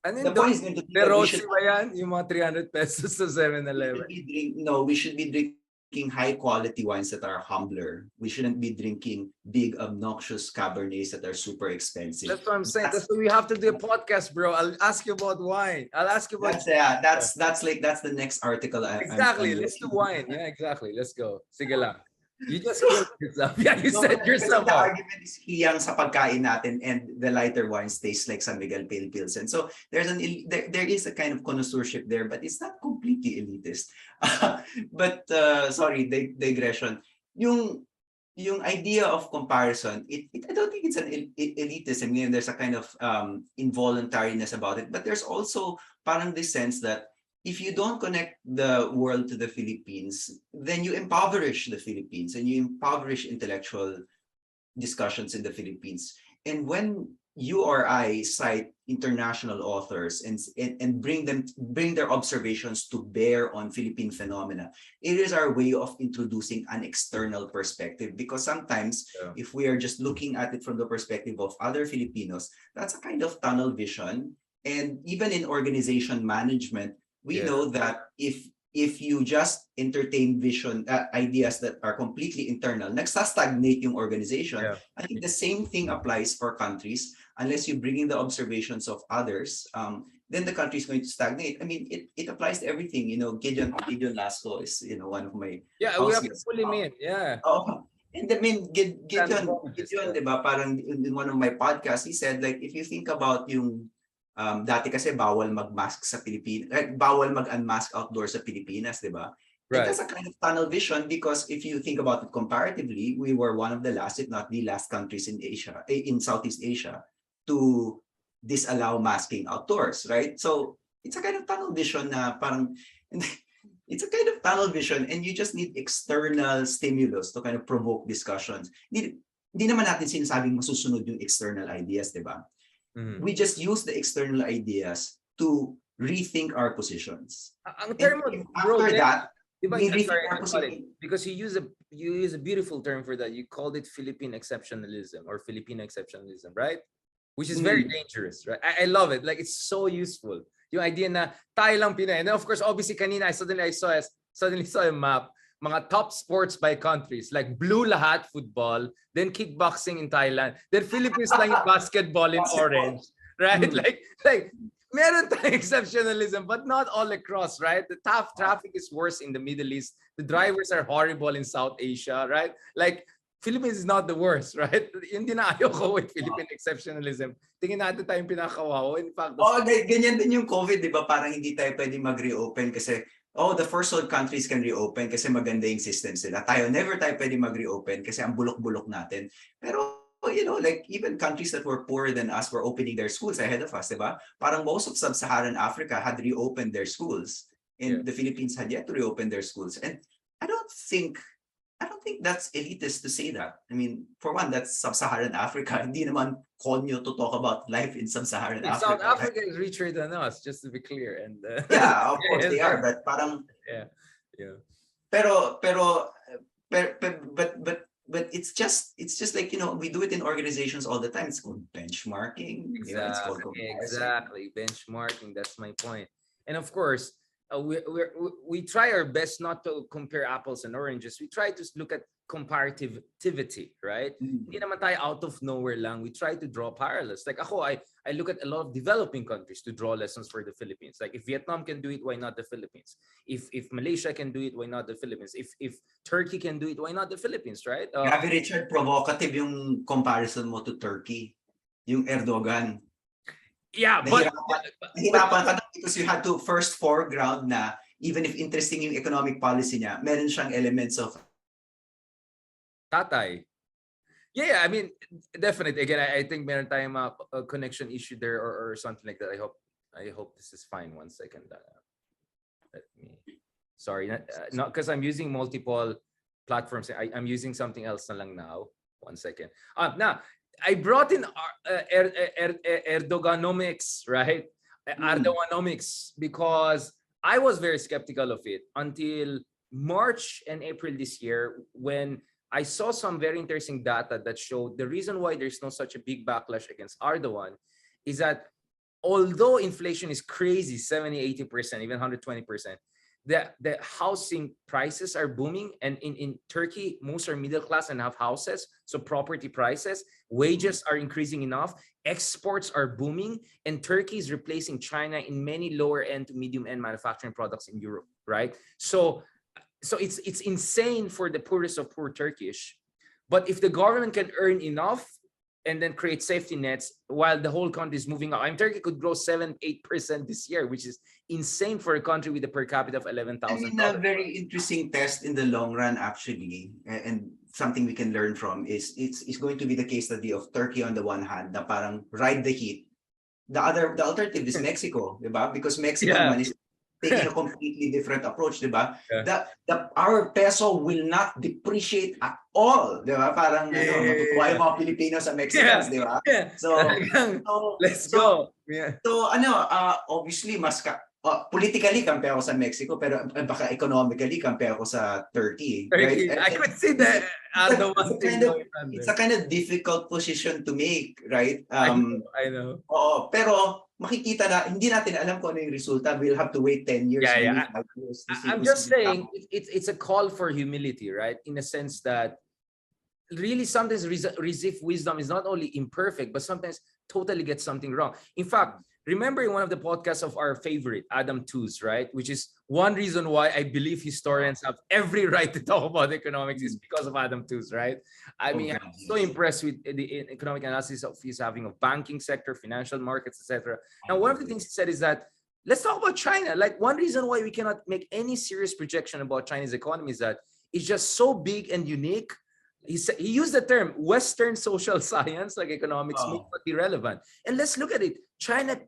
Speaker 1: the point is going to be yung mga 300 pesos sa 7-Eleven.
Speaker 2: We should be drinking high quality wines that are humbler. We shouldn't be drinking big obnoxious Cabernets that are super expensive.
Speaker 1: That's what I'm saying. That's why we have to do a podcast, bro. I'll ask you about wine. I'll ask you about
Speaker 2: that's the next article.
Speaker 1: Exactly. Let's do wine. Yeah, exactly. Let's go. Sige lang. You just killed yourself. Yeah, you set yourself
Speaker 2: the
Speaker 1: up.
Speaker 2: argument is hiyang sa pagkain natin, and the lighter wines taste like San Miguel Pale Pilsen. So there is a kind of connoisseurship there, but it's not completely elitist. But sorry, digression. Yung idea of comparison, I don't think it's an elitism. There's a kind of involuntariness about it, but there's also parang this sense that if you don't connect the world to the Philippines, then you impoverish the Philippines and you impoverish intellectual discussions in the Philippines. And when you or I cite international authors and bring their observations to bear on Philippine phenomena, it is our way of introducing an external perspective. Because sometimes, if we are just looking at it from the perspective of other Filipinos, that's a kind of tunnel vision. And even in organization management, we know that if you just entertain ideas that are completely internal, nagsastagnate yung organization. I think the same thing applies for countries. Unless you bring in the observations of others, then the country is going to stagnate. I mean, it applies to everything. Gideon Lasco is one of my
Speaker 1: we have to pull him in.
Speaker 2: And I mean, Gideon, diba, parang in one of my podcasts, he said, like, if you think about yung dati kasi bawal mag-mask sa Pilipinas, bawal mag-unmask outdoors sa Pilipinas, di ba? Right. It has a kind of tunnel vision, because if you think about it comparatively, we were one of the last, if not the last countries in Asia, in Southeast Asia, to disallow masking outdoors, right? So it's a kind of tunnel vision na parang, it's a kind of tunnel vision, and you just need external stimulus to kind of provoke discussions. Hindi naman natin sinasabing masusunod yung external ideas, di ba? We just use the external ideas to rethink our positions.
Speaker 1: Ang term, bro,
Speaker 2: Maybe
Speaker 1: Sorry, because you use a beautiful term for that. You called it Philippine exceptionalism or Filipino exceptionalism, right? Which is very dangerous, right? I love it. Like, it's so useful. Yung idea na tayo lang Pinoy. And then, of course, obviously, kanina, I suddenly saw a map, mga top sports by countries, like blue lahat, football, then kickboxing in Thailand, then Philippines lang yung basketball in orange, right? Like, meron tayong exceptionalism, but not all across, right? The traffic is worse in the Middle East. The drivers are horrible in South Asia, right? Like, Philippines is not the worst, right? Hindi na ayoko with Philippine exceptionalism. Tingin natin tayong pinakawawa. In fact,
Speaker 2: ganyan din yung COVID, di ba? Parang hindi tayo pwede mag-reopen kasi, the first world countries can reopen kasi maganda yung systems nila. Never tayo pwede mag-reopen kasi ang bulok-bulok natin. Pero, like even countries that were poorer than us were opening their schools ahead of us, di ba? Parang most of sub-Saharan Africa had reopened their schools. And the Philippines had yet to reopen their schools. And I don't think that's elitist to say that. I mean, for one, that's sub-Saharan Africa. Hindi naman konyo to talk about life in sub-Saharan Africa.
Speaker 1: South Africa is richer than us, just to be clear. And
Speaker 2: yeah, of course they are. But parang Pero but it's just like, we do it in organizations all the time. It's called benchmarking.
Speaker 1: Exactly.
Speaker 2: It's called comparison.
Speaker 1: Exactly, benchmarking. That's my point. And of course, we try our best not to compare apples and oranges. We try to look at comparativity, right? Hindi naman tayo out of nowhere lang. We try to draw parallels. Like ako, I look at a lot of developing countries to draw lessons for the Philippines. Like if Vietnam can do it, why not the Philippines? If Malaysia can do it, why not the Philippines? If Turkey can do it, why not the Philippines, right?
Speaker 2: Grabe, Richard, provocative yung comparison mo to Turkey. Yung Erdogan.
Speaker 1: Yeah,
Speaker 2: nahirapan ka because you had to first foreground na even if interesting yung economic policy niya, meron siyang elements of
Speaker 1: tatay. Yeah, I mean, definitely. Again, I think meron tayong a connection issue there or something like that. I hope this is fine. 1 second. Let me. Sorry, not because I'm using multiple platforms. I'm using something else na lang now. 1 second. Now, I brought in Erdoganomics, right? Erdoganomics, because I was very skeptical of it until March and April this year when I saw some very interesting data that showed the reason why there's no such a big backlash against Erdogan is that although inflation is crazy, 70, 80%, even 120%, the housing prices are booming, and in Turkey most are middle class and have houses, so property prices, wages are increasing enough, exports are booming, and Turkey is replacing China in many lower end to medium end manufacturing products in Europe, right? So it's insane for the poorest of poor Turkish, but if the government can earn enough and then create safety nets while the whole country is moving up. I mean, Turkey could grow 7-8% this year, which is insane for a country with a per capita of $11,000.
Speaker 2: I mean, a very interesting test in the long run, actually, and something we can learn from is it's going to be the case study of Turkey on the one hand, na parang ride the heat. The alternative is Mexico, diba? Because Mexico is taking a completely different approach, diba? Our peso will not depreciate at all, diba? Parang matutuwa yung mga Pilipino sa Mexicans, diba? So
Speaker 1: let's go.
Speaker 2: So obviously politically kampe ako sa Mexico, pero baka economically kampe ako sa Turkey. Right?
Speaker 1: I could see that.
Speaker 2: It's a kind of difficult position to make, right?
Speaker 1: I know.
Speaker 2: Pero makikita na, hindi natin alam kung ano yung resulta. We'll have to wait 10 years.
Speaker 1: Yeah.
Speaker 2: 5 years to see.
Speaker 1: I'm just saying, it's a call for humility, right? In a sense that really sometimes receive wisdom is not only imperfect, but sometimes totally gets something wrong. In fact, remember in one of the podcasts of our favorite, Adam Tooze, right? Which is one reason why I believe historians have every right to talk about economics is because of Adam Tooze, right? I mean, I'm so impressed with the economic analysis of his having of banking sector, financial markets, etc. Now, one of the things he said is that, let's talk about China. Like one reason why we cannot make any serious projection about China's economy is that it's just so big and unique. He used the term Western social science, like economics, may not be relevant. And let's look at it. China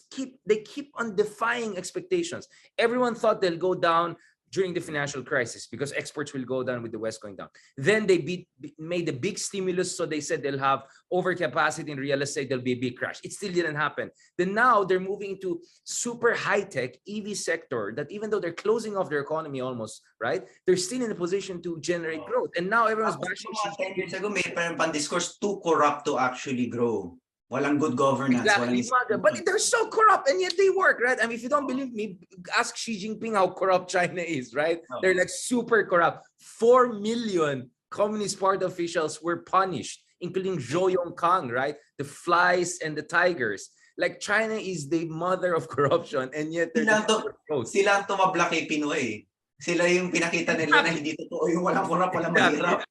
Speaker 1: keep on defying expectations. Everyone thought they'll go down during the financial crisis because exports will go down with the West going down. Then they made a big stimulus, so they said they'll have overcapacity in real estate, there'll be a big crash. It still didn't happen. Then now they're moving to super high-tech EV sector that even though they're closing off their economy almost, right? They're still in a position to generate growth. And now everyone's bashing.
Speaker 2: 10 years ago, may pan-discourse too corrupt to actually grow. Walang good governance.
Speaker 1: Exactly. But they're so corrupt and yet they work, right? I mean, if you don't believe me, ask Xi Jinping how corrupt China is, right? They're like super corrupt. 4 million Communist Party officials were punished, including Zhou Yongkang, right? The flies and the tigers. Like China is the mother of corruption and yet they're
Speaker 2: sila ang tumabla kay Pinoy. Sila yung pinakita nila na hindi totoo yung walang korap, walang mahirap.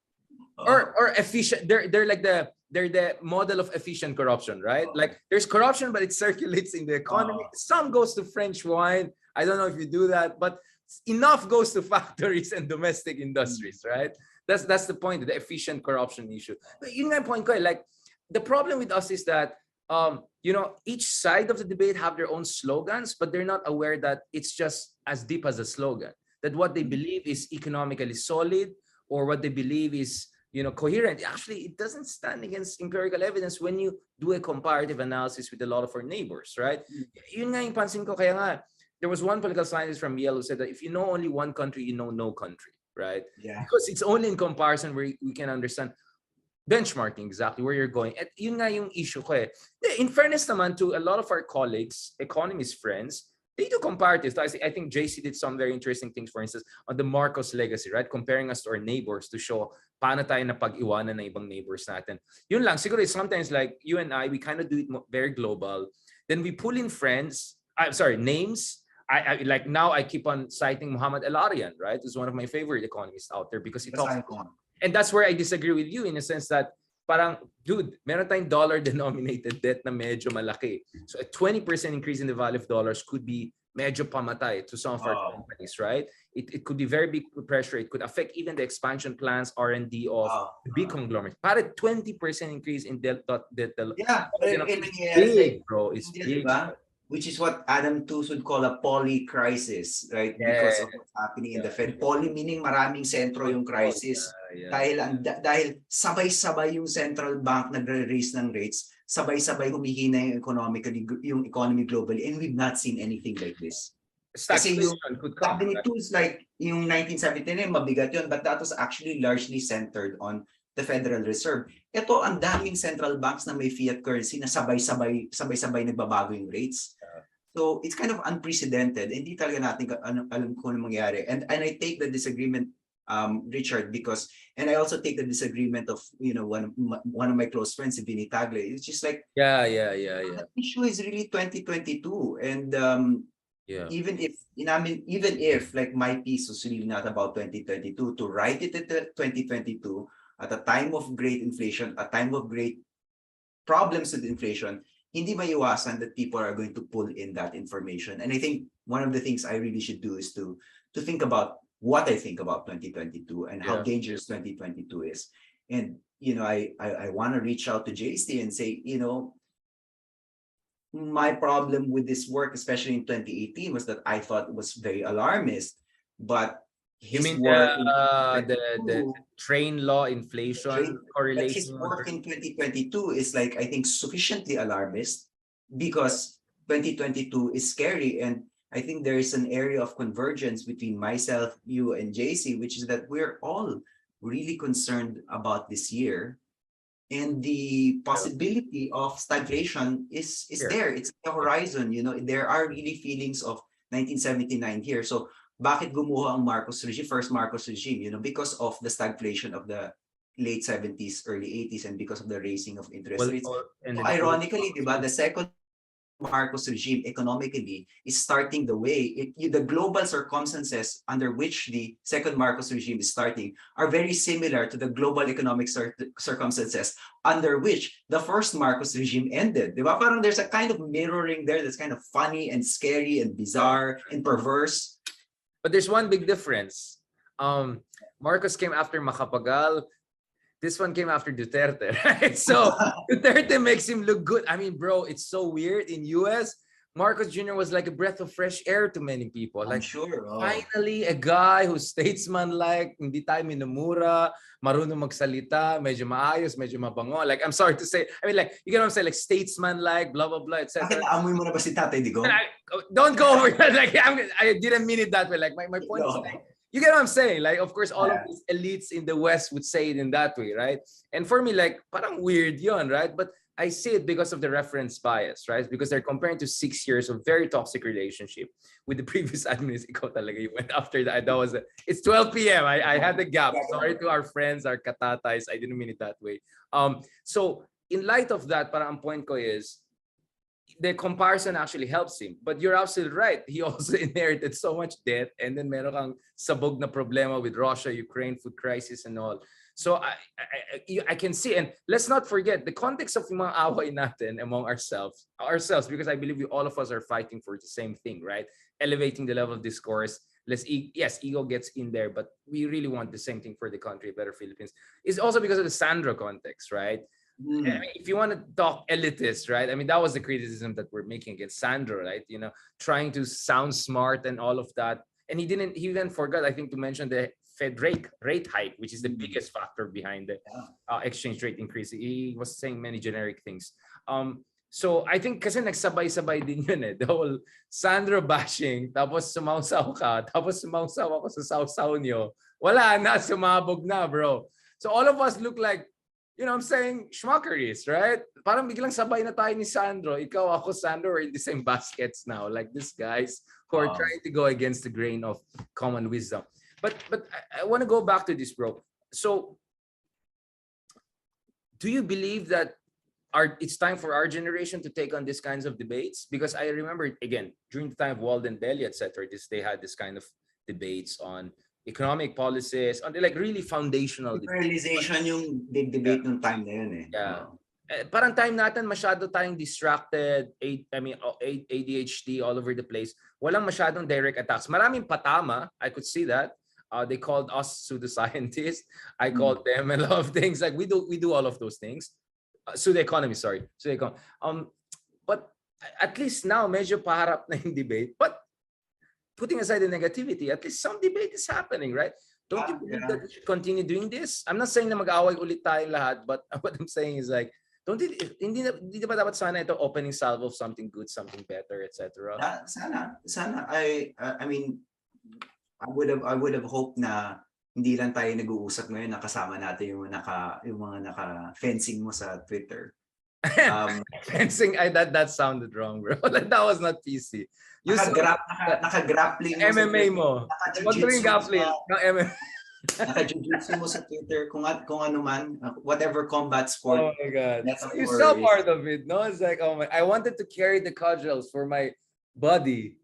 Speaker 1: Or efficient. They're like they're the model of efficient corruption, right? Like there's corruption, but it circulates in the economy. Some goes to French wine. I don't know if you do that, but enough goes to factories and domestic industries, right? That's the point, the efficient corruption issue. But you know, point, like the problem with us is that you know, each side of the debate have their own slogans, but they're not aware that it's just as deep as a slogan. That what they believe is economically solid, or what they believe is, you know, coherent. Actually, it doesn't stand against empirical evidence when you do a comparative analysis with a lot of our neighbors, right? Yun nga yung pansin ko, kaya nga, there was one political scientist from Yale who said that if you know only one country, you know no country, right?
Speaker 2: Yeah.
Speaker 1: Because it's only in comparison where we can understand benchmarking exactly where you're going. At yun nga yung issue ko eh. In fairness naman to a lot of our colleagues, economist friends, they do comparatives. I think JC did some very interesting things, for instance, on the Marcos legacy, right? Comparing us to our neighbors to show paano tayo napag-iwanan ng ibang neighbors natin. Yun lang, siguro sometimes like you and I, we kind of do it very global. Then we pull in names. I like now I keep on citing Muhammad El-Arian, right? Who's one of my favorite economists out there because he talks. And that's where I disagree with you in the sense that parang, dude, meron tayong dollar-denominated debt na medyo malaki. So a 20% increase in the value of dollars could be medyo pamatay to some of our companies, right? It could be very big pressure. It could affect even the expansion plans, R&D of the big conglomerates. Para 20% increase in debt.
Speaker 2: Yeah,
Speaker 1: big, bro. It's big.
Speaker 2: Which is what Adam Tooze would call a poly crisis, right? Yeah. Because of what's happening in the Fed. Poly meaning maraming sentro yung crisis. Dahil sabay-sabay yung central bank nagre-raise ng rates, sabay-sabay humihina yung economy globally, and we've not seen anything like this. Kasi yung sabi ni Tooze, like yung 1979, mabigat yun, but that was actually largely centered on the Federal Reserve. Ito, ang daming central banks na may fiat currency na sabay-sabay nagbabago yung rates. So it's kind of unprecedented. Hindi talaga natin alam kung ano mangyari. And I take the disagreement, Richard, because, and I also take the disagreement of, you know, one of my close friends, Vinny Tagle. It's just like, the issue is really 2022, and even if like my piece was really not about 2022, to write it at 2022 at a time of great inflation, a time of great problems with inflation, hindi maiwasan that people are going to pull in that information. And I think one of the things I really should do is to think about what I think about 2022 and how dangerous 2022 is. And, you know, I want to reach out to JC and say, you know, my problem with this work, especially in 2018, was that I thought it was very alarmist, but his work
Speaker 1: the train law inflation correlation.
Speaker 2: His work in 2022 is like, I think, sufficiently alarmist because 2022 is scary, and I think there is an area of convergence between myself, you, and JC, which is that we're all really concerned about this year, and the possibility of stagflation is there. It's the horizon. You know, there are really feelings of 1979 here. So bakit gumuho ang Marcos regime, first Marcos regime, you know, because of the stagflation of the late 70s, early 80s, and because of the raising of interest rates. Ironically, diba, the second Marcos regime economically is starting the way. The global circumstances under which the second Marcos regime is starting are very similar to the global economic circumstances under which the first Marcos regime ended. Diba? Parang there's a kind of mirroring there that's kind of funny and scary and bizarre and perverse.
Speaker 1: But there's one big difference. Marcos came after Macapagal. This one came after Duterte, right? So Duterte makes him look good. I mean, bro, it's so weird in US. Marcos Jr. was like a breath of fresh air to many people. Like,
Speaker 2: I'm sure.
Speaker 1: finally, a guy who's statesman-like, hindi tayo minumura, marunong magsalita, medyo maayos, medyo mabango. Like, I'm sorry to say, I mean, like, you get what I'm saying? Like, statesman-like, blah, blah, blah, etc.
Speaker 2: Bakit naamoy mo na ba si Tatay Digong?
Speaker 1: Don't go over that. Like, I didn't mean it that way. Like, my point is, like, you get what I'm saying? Like, of course, all of these elites in the West would say it in that way, right? And for me, like, parang weird yun, right? But I see it because of the reference bias, right? Because they're comparing to 6 years of very toxic relationship with the previous administration. Ikaw talaga, you went after that. That was it's 12 p.m. I had the gap. Sorry to our friends, our katatais. I didn't mean it that way. So in light of that, parang ang point ko is, the comparison actually helps him. But you're absolutely right. He also inherited so much debt, and then meron kang sabog na problema with Russia, Ukraine, food crisis, and all. So I can see, and let's not forget the context of yung mga away natin among ourselves, because I believe all of us are fighting for the same thing, right? Elevating the level of discourse. Yes, ego gets in there, but we really want the same thing for the country, better Philippines. It's also because of the Sandro context, right? I mean, if you want to talk elitist, right? I mean, that was the criticism that we're making against Sandro, right? You know, trying to sound smart and all of that. And he then forgot, I think, to mention the Fed rate hike, which is the biggest factor behind the exchange rate increase. He was saying many generic things. So I think kasi nagsabay-sabay din yun eh. The whole Sandro bashing, tapos sumausaw ka, tapos sumausaw ako sa sausaw nyo. Wala na, sumabog na, bro. So all of us look like, you know what I'm saying, schmuckeries, right? Parang biglang sabay na tayo ni Sandro. Ikaw, ako, Sandro, are in the same baskets now. Like these guys who are trying to go against the grain of common wisdom. But I want to go back to this, bro. So do you believe that it's time for our generation to take on these kinds of debates? Because I remember, again, during the time of Walden Belly, etc., they had this kind of debates on economic policies, on the like really foundational
Speaker 2: liberalization yung big debate nung time na yun eh.
Speaker 1: Yeah. Parang time natin masyado tayong distracted, ADHD all over the place. Walang masyadong direct attacks. Maraming patama, I could see that. They called us pseudoscientists. I called them a lot of things. Like we do all of those things. Pseudo-economy, sorry. But at least now medyo paharap na yung debate. But putting aside the negativity, at least some debate is happening, right? Don't you believe that we should continue doing this? I'm not saying na mag-away ulit tayong lahat, but what I'm saying is like, hindi ba dapat sana ito opening salvo of something good, something better, etc.
Speaker 2: Sana. I mean, I would have hoped na hindi lang tayo nag-uusap ngayon, nakasama natin yung mga naka-fencing mo sa Twitter.
Speaker 1: Fencing, that sounded wrong, bro. Like that was not PC.
Speaker 2: Naka-grappling
Speaker 1: MMA mo.
Speaker 2: Naka-jiu-jitsu mo sa Twitter, kung ano man, whatever combat sport.
Speaker 1: Oh my God. You saw part of it, no? It's like, oh my, I wanted to carry the cudgels for my buddy.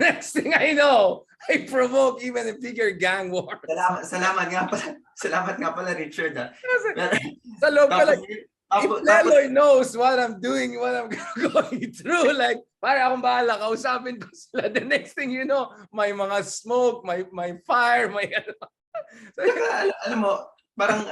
Speaker 1: Next thing I know, I provoke even a bigger gang war.
Speaker 2: Salamat nga pala, Richard.
Speaker 1: Sa loob ko, like, if LELOY knows what I'm doing, what I'm going through, like, para akong bahala, kausapin ko sila. The next thing you know, may mga smoke, my fire, may ano. So,
Speaker 2: alam mo, parang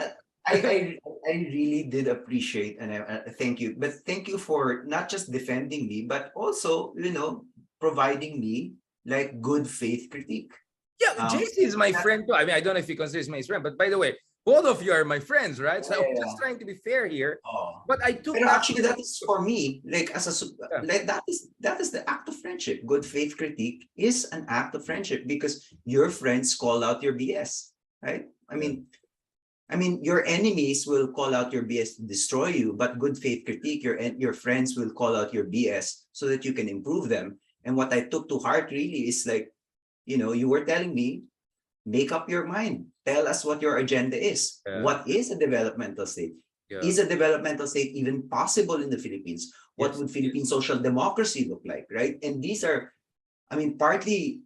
Speaker 2: I really did appreciate, and I thank you. But thank you for not just defending me, but also, you know, providing me like good faith critique.
Speaker 1: Yeah, JC is my friend too. I mean, I don't know if he considers me his friend, but by the way, both of you are my friends, right? So I'm just trying to be fair here. But I took.
Speaker 2: But actually, that is for me, like like that is the act of friendship. Good faith critique is an act of friendship because your friends call out your BS, right? I mean, your enemies will call out your BS to destroy you, but good faith critique, your friends will call out your BS so that you can improve them. And what I took to heart really is like, you know, you were telling me, make up your mind. Tell us what your agenda is. What is a developmental state? Is a developmental state even possible in the Philippines? What would Philippine social democracy look like, right? And these are, I mean, partly,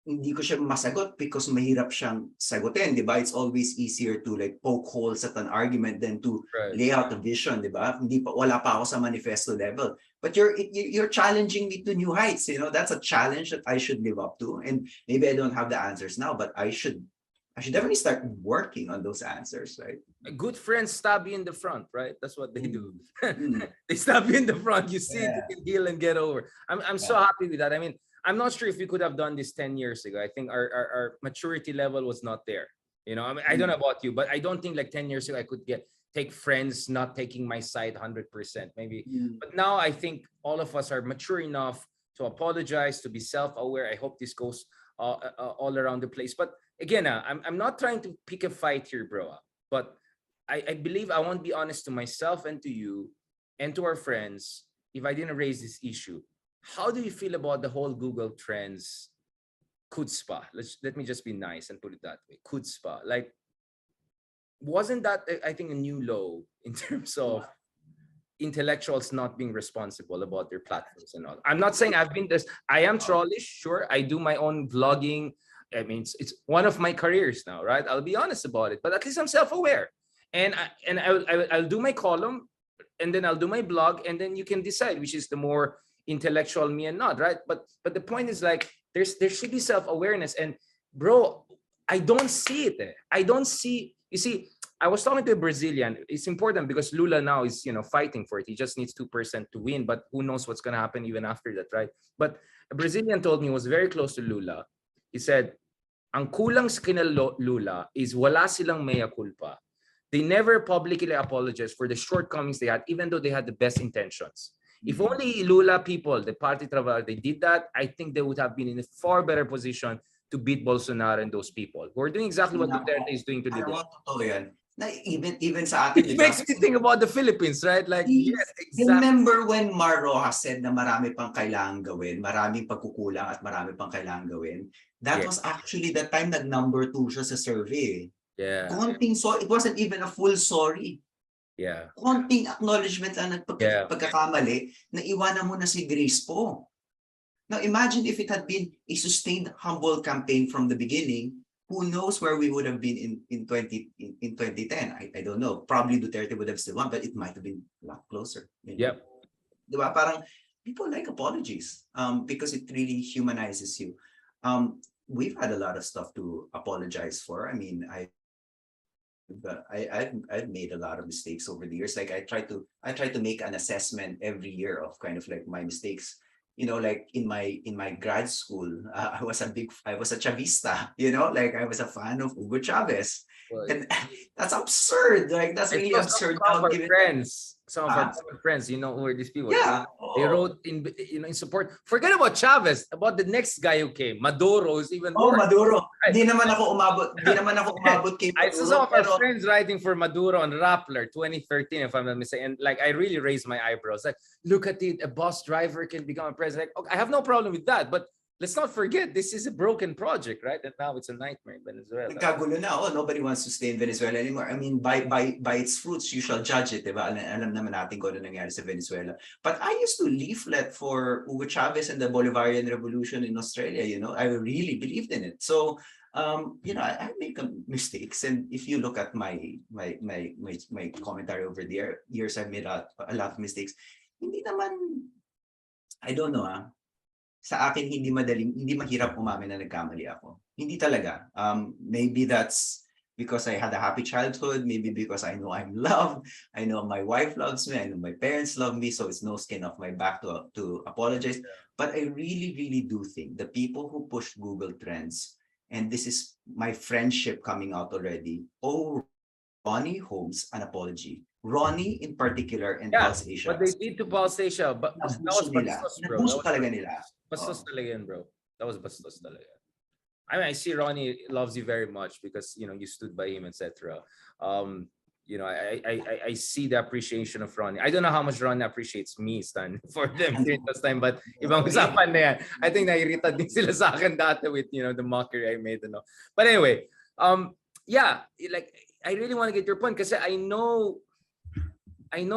Speaker 2: hindi ko siya masagot because mahirap siyang sagutin, di ba? It's always easier to like poke holes at an argument than to lay out a vision, di ba? Wala pa ako sa manifesto level. But you're challenging me to new heights, you know? That's a challenge that I should live up to. And maybe I don't have the answers now, but I should definitely start working on those answers, right?
Speaker 1: Good friends stab you in the front, right? That's what they do. They stab you in the front. You see, you can heal and get over. I'm so happy with that. I mean, I'm not sure if we could have done this 10 years ago. I think our maturity level was not there. You know, I mean, I don't know about you, but I don't think like 10 years ago I could take friends not taking my side 100%, maybe. But now I think all of us are mature enough to apologize, to be self-aware. I hope this goes all around the place. But again, I'm not trying to pick a fight here, bro. But I believe I won't be honest to myself and to you and to our friends if I didn't raise this issue. How do you feel about the whole Google Trends kutzpah? Let me just be nice and put it that way. Kutzpah. Like, wasn't that, I think, a new low in terms of intellectuals not being responsible about their platforms and all? I'm not saying I've been this. I am trollish, sure. I do my own vlogging. I mean, it's one of my careers now, right? I'll be honest about it, but at least I'm self-aware. And I'll do my column, and then I'll do my blog, and then you can decide which is the more intellectual me and not, right? But the point is, like, there should be self-awareness. And bro, I don't see it. I don't see. You see, I was talking to a Brazilian. It's important because Lula now is, you know, fighting for it. He just needs 2% to win, but who knows what's gonna happen even after that, right? But a Brazilian told me, was very close to Lula. He said, "Ang kulang sa kina Lula is wala silang mea culpa." They never publicly apologized for the shortcomings they had, even though they had the best intentions. If only Lula people, the Party Trabajo, they did that, I think they would have been in a far better position to beat Bolsonaro and those people who are doing exactly what Duterte is doing to Liberalism.
Speaker 2: Even sa atin,
Speaker 1: it makes me think about the Philippines, right? Like, yes, exactly.
Speaker 2: Remember when Mar Rojas said na marami pang kailangan gawin, maraming pagkukulang at marami pang kailangan gawin? That was actually the time that number 2 siya sa survey.
Speaker 1: Yeah.
Speaker 2: Konting sorry, it wasn't even a full sorry.
Speaker 1: Yeah.
Speaker 2: Konting acknowledgement lang ng pagkakamali, na iwanan mo na si Grace po. Now imagine if it had been a sustained, humble campaign from the beginning. Who knows where we would have been in 2010? I don't know. Probably Duterte would have still won, but it might have been a lot closer.
Speaker 1: Yep.
Speaker 2: Diba? Parang people like apologies because it really humanizes you. We've had a lot of stuff to apologize for. I mean, I've made a lot of mistakes over the years. Like I try to make an assessment every year of kind of like my mistakes. You know, like in my grad school, I was a Chavista. You know, like I was a fan of Hugo Chavez, and that's absurd. Like that's really absurd.
Speaker 1: Some of our friends, you know, who are these people?
Speaker 2: Yeah,
Speaker 1: they wrote in support. Forget about Chavez. About the next guy who came, Maduro is even more.
Speaker 2: Maduro. Di naman ako umabot kay Maduro.
Speaker 1: I saw some of our friends writing for Maduro on Rappler 2013, if I'm not mistaken. And like, I really raised my eyebrows. Like, look at it, a bus driver can become a president. Like, okay, I have no problem with that, but let's not forget, this is a broken project, right? And now it's a nightmare in Venezuela.
Speaker 2: Nagkagulo na. Oh, nobody wants to stay in Venezuela anymore. I mean, by its fruits, you shall judge it. Diba? Alam naman natin kung ano nangyari sa Venezuela. But I used to leaflet for Hugo Chavez and the Bolivarian Revolution in Australia. You know, I really believed in it. So, you know, I make mistakes. And if you look at my commentary over the years, I've made a lot of mistakes. Hindi naman, I don't know, sa akin hindi mahirap umamin na nagkamali ako. Hindi talaga. Maybe that's because I had a happy childhood, maybe because I know I'm loved, I know my wife loves me, I know my parents love me, so it's no skin off my back to apologize. But I really do think the people who pushed Google Trends, and this is my friendship coming out already, Ronnie Holmes an apology. Ronnie in particular and Pulse Asia.
Speaker 1: But they did to Pulse Asia, but that was bastos, bro.
Speaker 2: Nabuso talaga nila.
Speaker 1: Bastos talaga yan, bro. That was bastos talaga. I mean, I see Ronnie loves you very much because, you know, you stood by him, etc. You know, I see the appreciation of Ronnie. I don't know how much Ronnie appreciates me, Stan, for them during this time, but ibang usapan na yan. I think nairita din sila sa akin dati with, you know, the mockery I made. No? But anyway, yeah, like, I really want to get your point because I know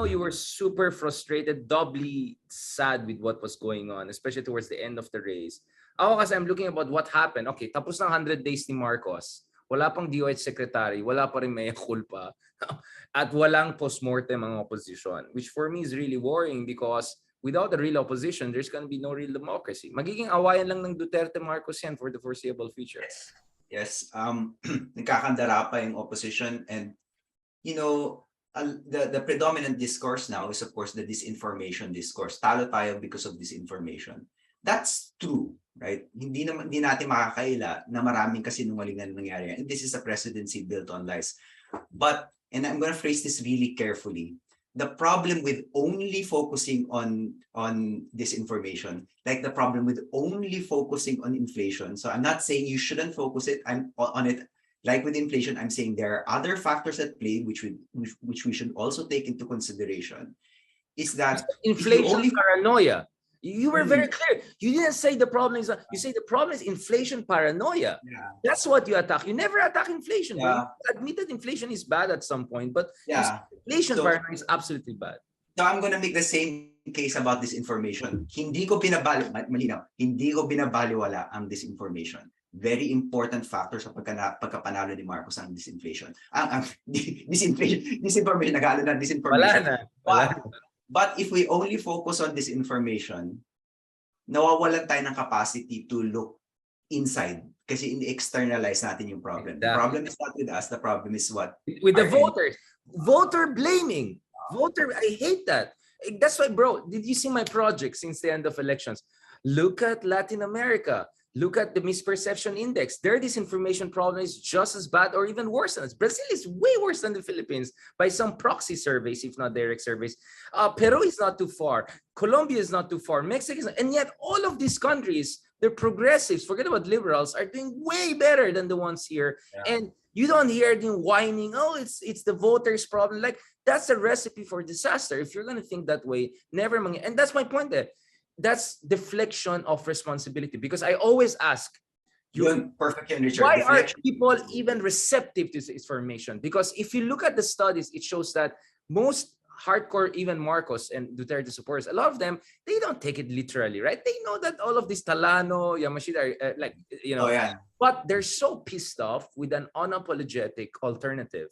Speaker 1: you were super frustrated, doubly sad with what was going on, especially towards the end of the race. Ako kasi I'm looking about what happened. Okay, tapos ng 100 days ni Marcos. Wala pang DOH secretary, wala pa rin mea culpa, at walang postmortem ang opposition, which for me is really worrying because without a real opposition, there's going to be no real democracy. Magiging awayan lang ng Duterte Marcos yan for the foreseeable future.
Speaker 2: Yes. Nagkakandara pa yung opposition and the predominant discourse now is, of course, the disinformation discourse. Talo tayo because of disinformation. That's true, right? Hindi natin makakaila na maraming kasinungalingan nangyari. And this is a presidency built on lies. But, and I'm going to phrase this really carefully, the problem with only focusing on disinformation, like the problem with only focusing on inflation. So I'm not saying you shouldn't focus on it. Like with inflation, I'm saying there are other factors at play which we should also take into consideration. Is that
Speaker 1: inflation paranoia? You were very clear. You didn't say the problem is, you say the problem is inflation paranoia.
Speaker 2: Yeah.
Speaker 1: That's what you attack. You never attack inflation.
Speaker 2: Yeah.
Speaker 1: Admit that inflation is bad at some point, but
Speaker 2: yeah.
Speaker 1: inflation paranoia is absolutely bad.
Speaker 2: So I'm going to make the same case about disinformation. Hindi ko binabaliwala ang disinformation. Very important factor sa pagkapanalo ni Marcos ang disinflation. Disinformation, nagalo na disinformation.
Speaker 1: Wala na.
Speaker 2: But if we only focus on disinformation, nawawalan tayo ng capacity to look inside kasi in-externalize natin yung problem. Exactly. The problem is not with us, the problem is what?
Speaker 1: With the voters. Voter blaming. Voter, I hate that. That's why, bro, did you see my project since the end of elections? Look at Latin America. Look at the misperception index. Their disinformation problem is just as bad or even worse than us. Brazil is way worse than the Philippines by some proxy surveys, if not direct surveys. Peru is not too far. Colombia is not too far. Mexico is not, and yet all of these countries, they're progressives, forget about liberals, are doing way better than the ones here. Yeah. And you don't hear them whining, oh, it's the voters' problem. Like, that's a recipe for disaster. If you're going to think that way, never mind. And that's my point there. That's deflection of responsibility, because I always ask
Speaker 2: you, perfect, Richard.
Speaker 1: Why are people even receptive to this information? Because if you look at the studies, it shows that most hardcore, even Marcos and Duterte supporters, a lot of them, they don't take it literally, right? They know that all of this Talano, Yamashita are like, you know, but they're so pissed off with an unapologetic alternative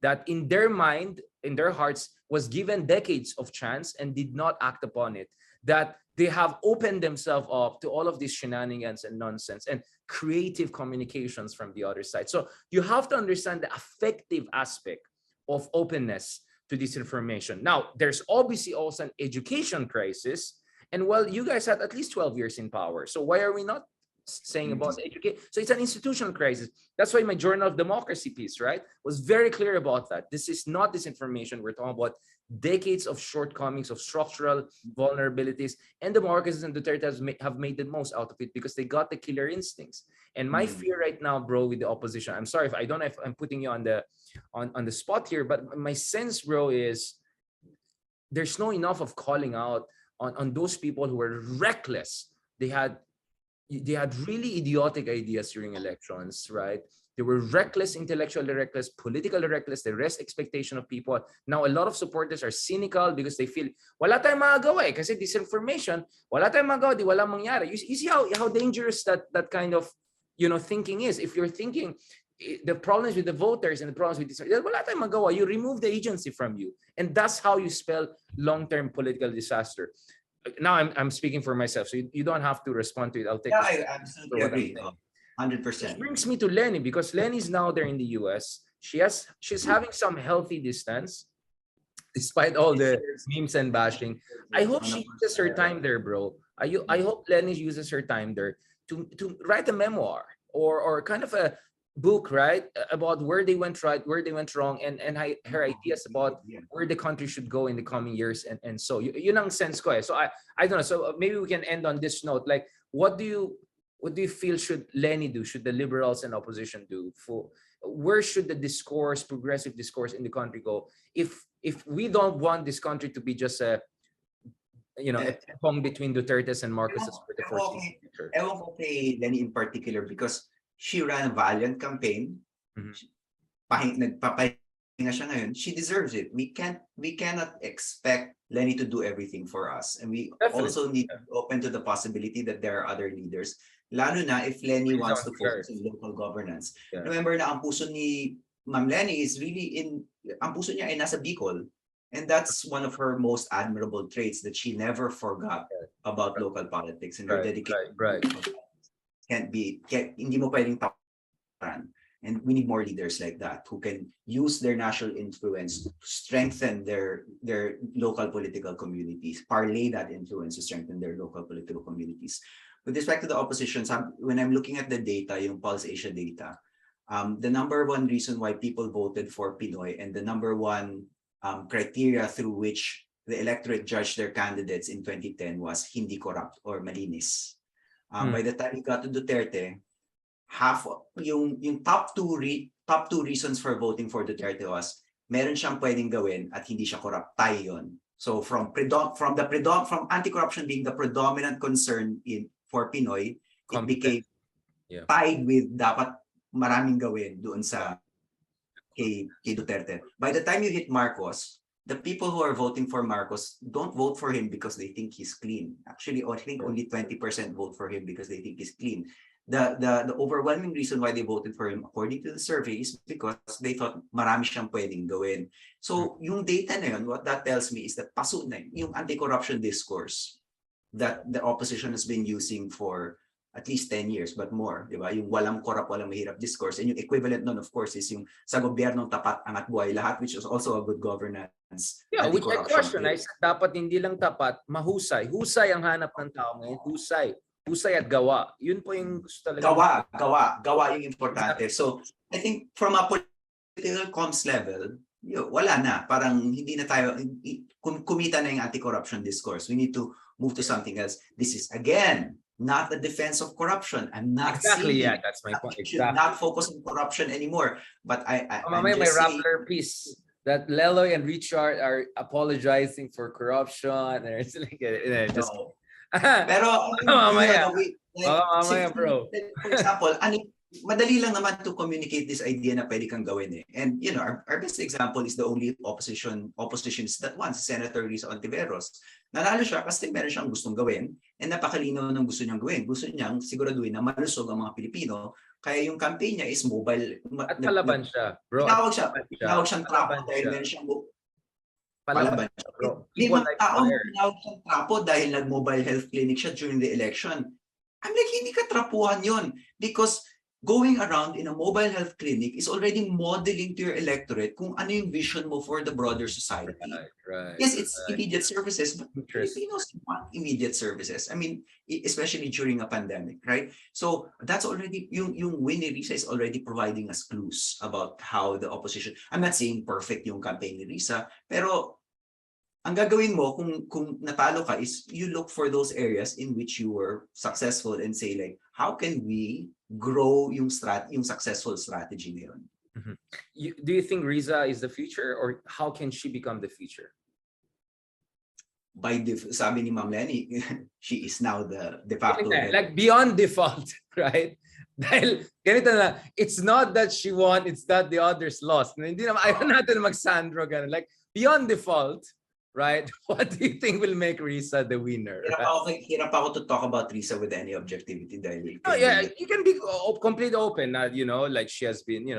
Speaker 1: that in their mind, in their hearts, was given decades of chance and did not act upon it. That they have opened themselves up to all of these shenanigans and nonsense and creative communications from the other side. So you have to understand the affective aspect of openness to this information. Now, there's obviously also an education crisis. And well, you guys had at least 12 years in power. So why are we not saying about education? So it's an institutional crisis. That's why my Journal of Democracy piece, right, was very clear about that. This is not disinformation. We're talking about decades of shortcomings, of structural vulnerabilities, and the Marcos and Duterte have made the most out of it because they got the killer instincts. And my fear right now, bro, with the opposition, I'm sorry if I don't know if I'm putting you on the spot here, but my sense, bro, is there's no enough of calling out on those people who were reckless. They had really idiotic ideas during elections, right? They were reckless, intellectually reckless, politically reckless. They rest expectation of people. Now, a lot of supporters are cynical because they feel, wala tayong magagawa eh, kasi disinformation, wala tayong magagawa, di walang mangyari. You see how dangerous that kind of, you know, thinking is. If you're thinking the problems with the voters and the problems with this, wala tayong magawa, you remove the agency from you. And that's how you spell long-term political disaster. Now I'm speaking for myself, so you don't have to respond to it. I'll take
Speaker 2: I absolutely agree. 100%.
Speaker 1: It brings me to Leni, because Leni is now there in the US. She's having some healthy distance, despite all the memes and bashing. I hope she uses her time there, bro. I hope Leni uses her time there to write a memoir or kind of a book, right, about where they went right, where they went wrong, and her ideas about where the country should go in the coming years, and so yun ang sense ko eh. So I don't know. So maybe we can end on this note. Like, what do you feel should Leni do? Should the liberals and opposition do? Where should the discourse, progressive discourse in the country go? If we don't want this country to be just a pong between Duterte's and Marcos's for the foreseeable future.
Speaker 2: Ewan ko kay Leni in particular because she ran a valiant campaign. Nagpapahinga siya ngayon. She deserves it. We cannot expect Leni to do everything for us. And we also need to open to the possibility that there are other leaders. Lalo na if Leni wants to focus on local governance. Remember na ang puso ni Ma'am Leni is really ang puso niya ay nasa Bicol. And that's one of her most admirable traits, that she never forgot about local politics and her dedication. Hindi mo pwedeng tawaran. And we need more leaders like that who can use their national influence to strengthen their local political communities, parlay that influence to strengthen their local political communities. With respect to the opposition, when I'm looking at the data, yung Pulse Asia data, the number one reason why people voted for Pinoy and the number one criteria through which the electorate judged their candidates in 2010 was hindi corrupt or malinis. By the time we got to Duterte, half yung top two reasons for voting for Duterte was meron siyang pwedeng gawin at hindi siya corrupt. Tayo yun. So from anti-corruption being the predominant concern for Pinoy, it became tied with dapat maraming gawin doon sa kay Duterte. By the time you hit Marcos, the people who are voting for Marcos don't vote for him because they think he's clean. Actually, I think only 20% vote for him because they think he's clean. The overwhelming reason why they voted for him, according to the survey, is because they thought marami siyang pwedeng gawin. So yung data na yun, what that tells me is that paso na yung anti-corruption discourse that the opposition has been using for at least 10 years, but more, di ba? Yung walang korap, walang mahirap discourse. And yung equivalent nun, of course, is yung sa gobyernong tapat, angat buhay lahat, which is also a good governance.
Speaker 1: Yeah, which I question. I said, dapat hindi lang tapat, mahusay. Husay ang hanap ng tao ngayon. Husay at gawa. Yun po yung gusto talaga.
Speaker 2: Gawa yung importante. So, I think from a political comms level, wala na. Parang hindi na tayo, kumita na yung anti-corruption discourse. We need to move to something else. This is, again, not the defense of corruption. I'm not
Speaker 1: saying
Speaker 2: that's
Speaker 1: my point.
Speaker 2: Should not focus on corruption anymore. But I'm
Speaker 1: just
Speaker 2: just saying
Speaker 1: Rappler piece that LELOY and Richard are apologizing for corruption. It's like, just
Speaker 2: pero
Speaker 1: mamaya bro.
Speaker 2: For example, madali lang naman to communicate this idea na pwede kang gawin eh. And our best example is the only oppositions that won, Senator Risa Ontiveros. Nanalo siya kasi meron siyang gustong gawin and napakalinaw ng gusto niyang gawin. Gusto niyang siguraduhin na malusog ang mga Pilipino. Kaya yung campaign niya is mobile.
Speaker 1: At palaban siya, bro.
Speaker 2: Tinawag siyang trapo dahil meron siyang palaban siya, bro. Limang taon tinawag siyang trapo dahil nag-mobile health clinic siya during the election. I'm like, hindi ka trapuhan yun. Because going around in a mobile health clinic is already modeling to your electorate kung ano yung vision mo for the broader society.
Speaker 1: Right.
Speaker 2: Yes, it's immediate services, but Filipinos want immediate services. I mean, especially during a pandemic, right? So that's already, yung win ni Risa is already providing us clues about how the opposition, I'm not saying perfect yung campaign ni Risa, pero ang gagawin mo kung natalo ka is you look for those areas in which you were successful and say like, how can we grow yung successful strategy na yun?
Speaker 1: Do you think Riza is the future or how can she become the future?
Speaker 2: Sabi ni Ma'am Leni, she is now the de facto.
Speaker 1: Like beyond default, right? Dahil ganito na, it's not that she won, it's that the others lost. Hindi naman, ayaw natin mag-Sandro ganun. Like beyond default, right? What do you think will make Risa the winner?
Speaker 2: Hirap ako to talk about Risa with any objectivity.
Speaker 1: You can be completely open. Like she has been,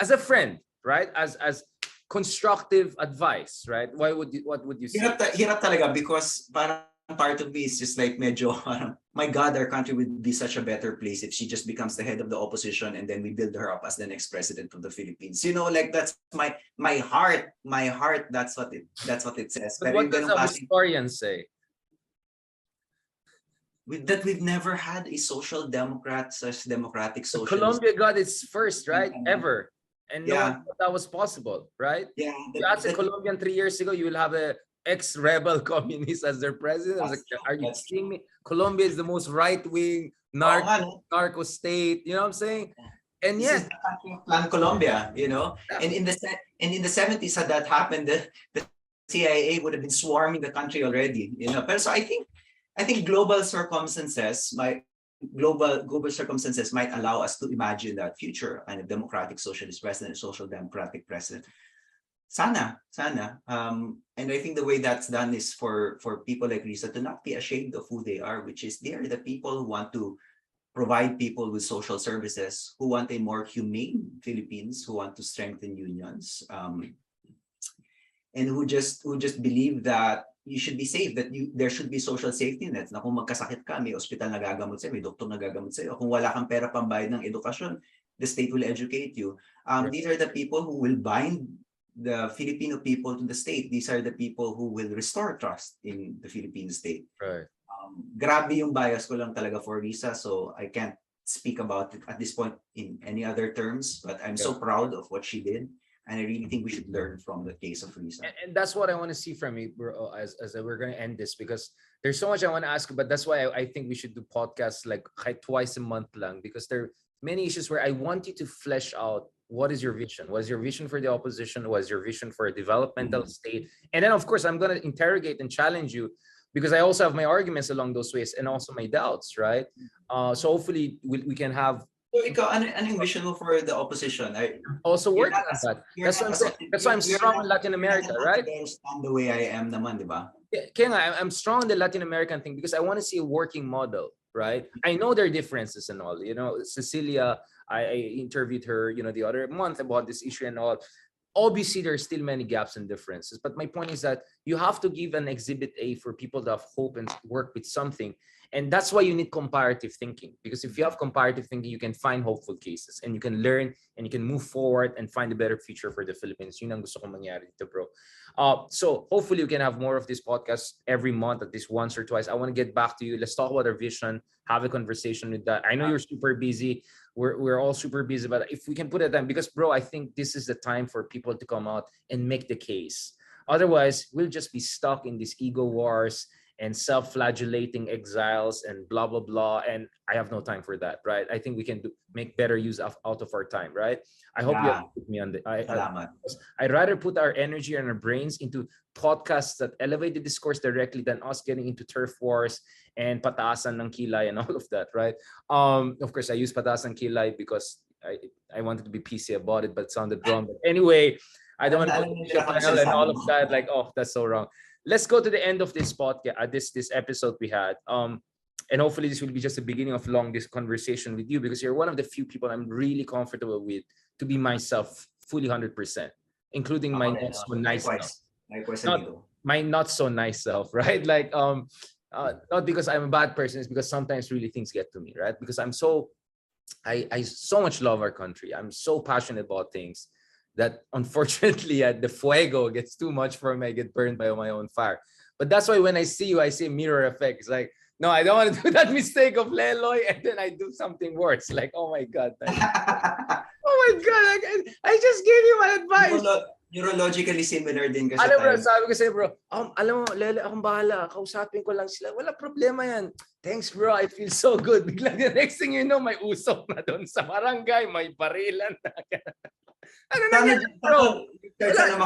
Speaker 1: as a friend, right? As constructive advice, right? What would you say?
Speaker 2: Hirap talaga because parang part of me is just like medyo, my God, our country would be such a better place if she just becomes the head of the opposition and then we build her up as the next president of the Philippines. Like that's my heart. That's what it says.
Speaker 1: But what does a historian say?
Speaker 2: That we've never had a social democratic socialist.
Speaker 1: Colombia got its first, right? Ever. And no one thought that was possible, right?
Speaker 2: Yeah.
Speaker 1: You asked a Colombian 3 years ago, you will have a ex-rebel communist as their president. I was like, are you kidding me? Colombia is the most right-wing narco state. You know what I'm saying? And
Speaker 2: this is the country of Plan Colombia, And in the 70s, had that happened, the CIA would have been swarming the country already, But so I think global circumstances might allow us to imagine that future and a democratic socialist president, social democratic president. Sana. And I think the way that's done is for people like Risa to not be ashamed of who they are, which is they are the people who want to provide people with social services, who want a more humane Philippines, who want to strengthen unions, and who just believe that you should be safe, that there should be social safety nets, na kung magkasakit ka, may ospital na gagamot sa'yo, may doktor na gagamot sa'yo. Kung wala kang pera pambayad ng edukasyon, the state will educate you. These are the people who will bind the Filipino people to the state. These are the people who will restore trust in the Philippine state.
Speaker 1: Right.
Speaker 2: Grabe yung bias ko lang talaga for Risa, so I can't speak about it at this point in any other terms, but I'm so proud of what she did. And I really think we should learn from the case of Risa.
Speaker 1: And that's what I want to see from you, bro, as we're going to end this, because there's so much I want to ask, but that's why I think we should do podcasts like twice a month lang, because there are many issues where I want you to flesh out what is your vision? What is your vision for the opposition? What is your vision for a developmental state? And then, of course, I'm going to interrogate and challenge you, because I also have my arguments along those ways and also my doubts, right? So hopefully we can have.
Speaker 2: So ikaw, ano yung vision mo for the opposition?
Speaker 1: Also working on that. That's what I'm saying. That's why I'm strong in Latin America, right?
Speaker 2: I understand the way I am naman, di ba?
Speaker 1: Kaya nga, I'm strong in the Latin American thing because I want to see a working model, right? I know there are differences and all. You know, Cecilia, I interviewed her, you know, the other month about this issue and all. Obviously, there are still many gaps and differences. But my point is that you have to give an exhibit A for people to have hope and work with something. And that's why you need comparative thinking. Because if you have comparative thinking, you can find hopeful cases and you can learn and you can move forward and find a better future for the Philippines. Yun ang gusto kong mangyari dito, bro. So hopefully we can have more of this podcast every month, at least once or twice. I want to get back to you. Let's talk about our vision, have a conversation with that. I know you're super busy. We're all super busy, but if we can put it down, because bro, I think this is the time for people to come out and make the case. Otherwise, we'll just be stuck in these ego wars and self-flagellating exiles and blah, blah, blah. And I have no time for that, right? I think we can make better use out of our time, right? I hope you have put me on the... I'd rather put our energy and our brains into podcasts that elevate the discourse directly than us getting into turf wars and pataasan ng kilay and all of that, right? Of course, I use pataasan kilay because I wanted to be PC about it, but it sounded wrong. But anyway, I don't want to go and all of that. Like, oh, that's so wrong. Let's go to the end of this podcast, this episode we had. And hopefully this will be just the beginning of this conversation with you, because you're one of the few people I'm really comfortable with to be myself fully 100%, including my not so nice self. My not so nice self, right? Like, not because I'm a bad person, it's because sometimes really things get to me, right? Because I so much love our country. I'm so passionate about things that unfortunately the fuego gets too much for me. I get burned by my own fire. But that's why when I see you, I see a mirror effect. It's like, no, I don't want to do that mistake of LELOY and then I do something worse. Like, oh my God. Oh my God. I just gave you my advice.
Speaker 2: Neurologically similar din kasi
Speaker 1: alam bro, sabi ko sa'yo bro, alam mo, Lele, akong bahala. Kausapin ko lang sila. Wala problema yan. Thanks bro, I feel so good. Biglang the next thing you know, may usok na doon sa barangay, may barilan na. Ano nangyari, bro?
Speaker 2: Sana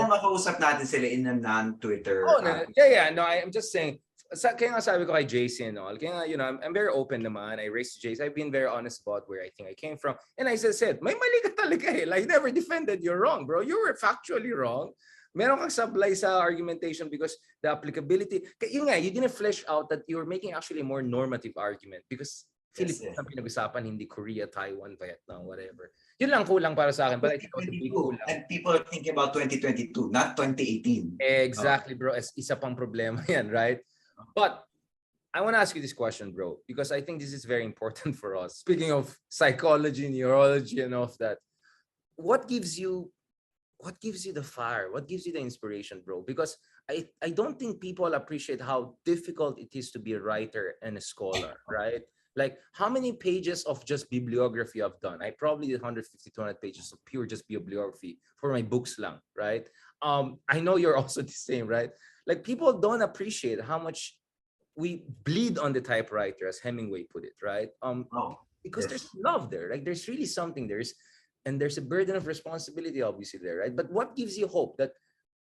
Speaker 1: makausap
Speaker 2: natin sila in a non-Twitter.
Speaker 1: Oh, yeah. No, I'm just saying, kaya nga sabi ko kay JC and all, kaya nga, you know, I'm very open naman. I raised JC. I've been very honest about where I think I came from. And I said, may mali ka talaga eh. Like, never defended you're wrong, bro. You were factually wrong. Meron kang sablay sa argumentation because the applicability, yun nga, you didn't flesh out that you're making actually a more normative argument because Philippines ang pinag-usapan, hindi Korea, Taiwan, Vietnam, whatever. Yun lang kulang para sa akin. But I think
Speaker 2: and people are thinking about 2022, not 2018.
Speaker 1: Exactly, bro. Isa pang problema yan, right? But I want to ask you this question, bro, because I think this is very important for us. Speaking of psychology, neurology, and all of that, what gives you the fire? What gives you the inspiration, bro? Because I don't think people appreciate how difficult it is to be a writer and a scholar, right? Like, how many pages of just bibliography I've done? I probably did 150, 200 pages of pure just bibliography for my books lang, right? I know you're also the same, right? Like, people don't appreciate how much we bleed on the typewriter, as Hemingway put it, right? Because there's love there. Like, there's really something there's a burden of responsibility, obviously, there, right? But what gives you hope that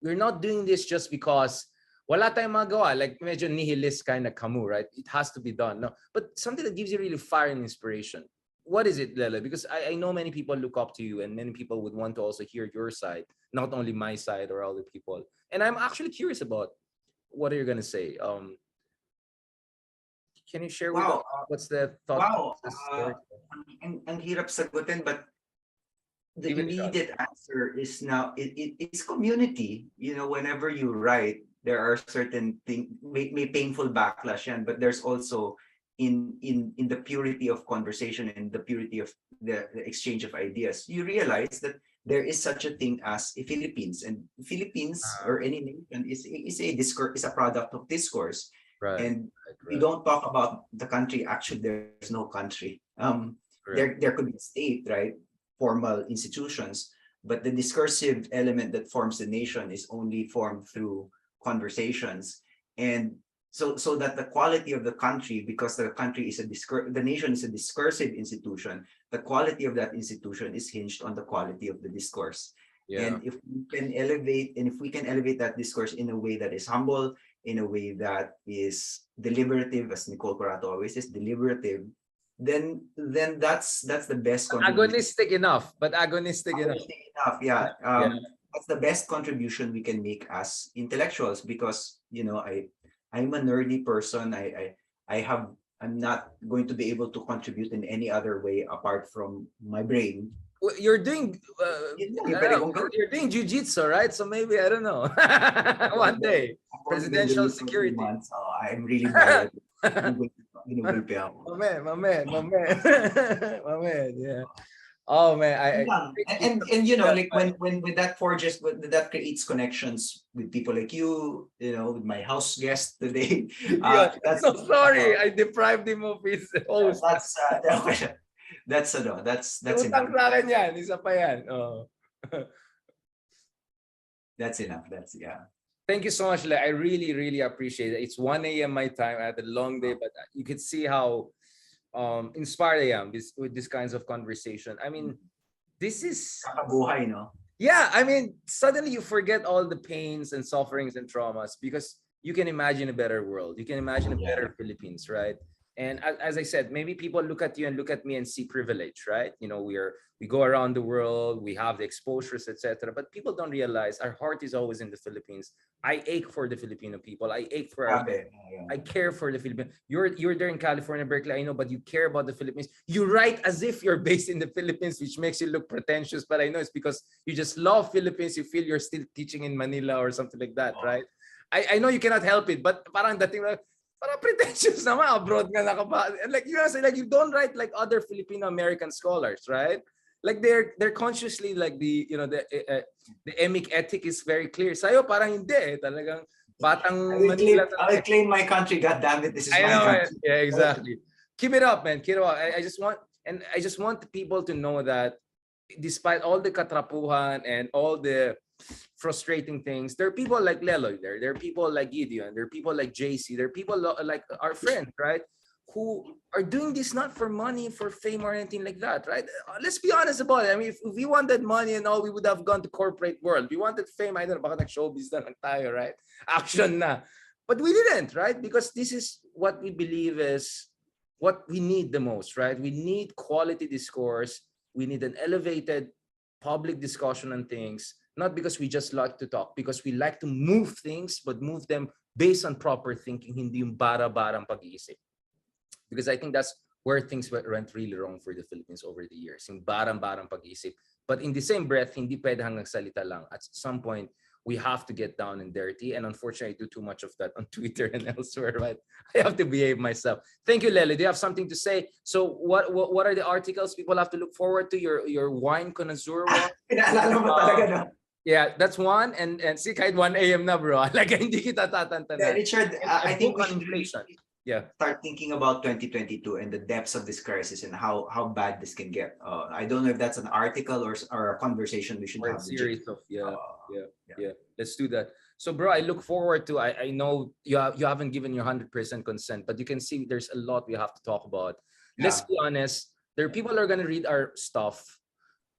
Speaker 1: we're not doing this just because wala tayong magawa, like medyo nihilist kind of kamu, right? It has to be done. No, but something that gives you really fire and inspiration. What is it, Lele? Because I know many people look up to you and many people would want to also hear your side, not only my side or other people. And I'm actually curious about what are you going to say? Can you share with us what's the thought process?
Speaker 2: Ang hirap sagutin, but the immediate answer is now it's community. You know, whenever you write, there are certain things, may painful backlash yan, but there's also in the purity of conversation and the purity of the exchange of ideas, you realize that there is such a thing as a Philippines, and Philippines or any nation is a discourse, is a product of discourse.
Speaker 1: Right.
Speaker 2: And
Speaker 1: right.
Speaker 2: we don't talk about the country. Actually, there's no country. There could be a state, right? Formal institutions, but the discursive element that forms the nation is only formed through conversations. And so that the quality of the country, because the country is the nation is a discursive institution, the quality of that institution is hinged on the quality of the discourse. And if we can elevate that discourse in a way that is humble, in a way that is deliberative, as Nicole Corato always says, deliberative, then that's the best contribution.
Speaker 1: Agonistic enough, but agonistic enough.
Speaker 2: Yeah. That's the best contribution we can make as intellectuals, because I'm a nerdy person. I'm not going to be able to contribute in any other way apart from my brain.
Speaker 1: You're doing you're doing jiu-jitsu, right? So maybe, I don't know. One day, presidential security.
Speaker 2: So I'm really bad at
Speaker 1: my man, yeah. Oh man,
Speaker 2: like when that forges, that creates connections with people like you, with my house guest today.
Speaker 1: That's so sorry, I deprived him of his host.
Speaker 2: That's enough.
Speaker 1: Utang sa akin yan, isa pa yan. Oh.
Speaker 2: That's enough. Yeah.
Speaker 1: Thank you so much, Le. I really, really appreciate it. It's 1 a.m. my time. I had a long day, but you could see how inspired I am with these kinds of conversation. I mean, this is
Speaker 2: kakabuhay, no?
Speaker 1: Yeah, I mean, suddenly you forget all the pains and sufferings and traumas because you can imagine a better world. You can imagine a better Philippines, right? And as I said, maybe people look at you and look at me and see privilege, right? We go around the world, we have the exposures, etc. But people don't realize our heart is always in the Philippines. I ache for the Filipino people. I ache for I care for the Philippines. You're there in California, Berkeley, I know, but you care about the Philippines. You write as if you're based in the Philippines, which makes you look pretentious. But I know it's because you just love Philippines. You feel you're still teaching in Manila or something like that, right? I know you cannot help it, but parang dating parang pretentious naman, abroad nga nakaba. And like you don't write like other Filipino American scholars, right? Like they're consciously like the emic ethic is very clear. Sa'yo parang hindi talagang batang Manila.
Speaker 2: I claim my country, god damn it, this is my country.
Speaker 1: Yeah, exactly. Keep it up, man. Keep it up. I just want people to know that despite all the katrapuhan and all the frustrating things, there are people like LELOY there. There are people like Gideon. There are people like JC. There are people like our friend, right? Who are doing this not for money, for fame, or anything like that, right? Let's be honest about it. I mean, if we wanted money and all, we would have gone to corporate world. We wanted fame, I don't know, baka nag-showbiz na lang tayo, right? Action na. But we didn't, right? Because this is what we believe is what we need the most, right? We need quality discourse. We need an elevated public discussion on things, not because we just like to talk, because we like to move things, but move them based on proper thinking, hindi yung bara-barang pag-iisip. Because I think that's where things went really wrong for the Philippines over the years, yung barang-barang pag-iisip. But in the same breath, hindi pwede hanggang salita lang. At some point, we have to get down and dirty. And unfortunately, I do too much of that on Twitter and elsewhere, right? I have to behave myself. Thank you, Lely. Do you have something to say? So what are the articles people have to look forward to? Your wine connoisseur one?
Speaker 2: Pinaalala mo talaga, no?
Speaker 1: Yeah, that's one. And see, kahit 1 a.m. na, bro. Like, hindi kita tatantanan.
Speaker 2: Richard, I think we should
Speaker 1: inflation.
Speaker 2: Start thinking about 2022 and the depths of this crisis and how bad this can get. I don't know if that's an article or a conversation we should have.
Speaker 1: A series of yeah. Let's do that. So, bro, I look forward to. I know you haven't given your 100% consent, but you can see there's a lot we have to talk about. Let's be honest. There are people who are gonna read our stuff,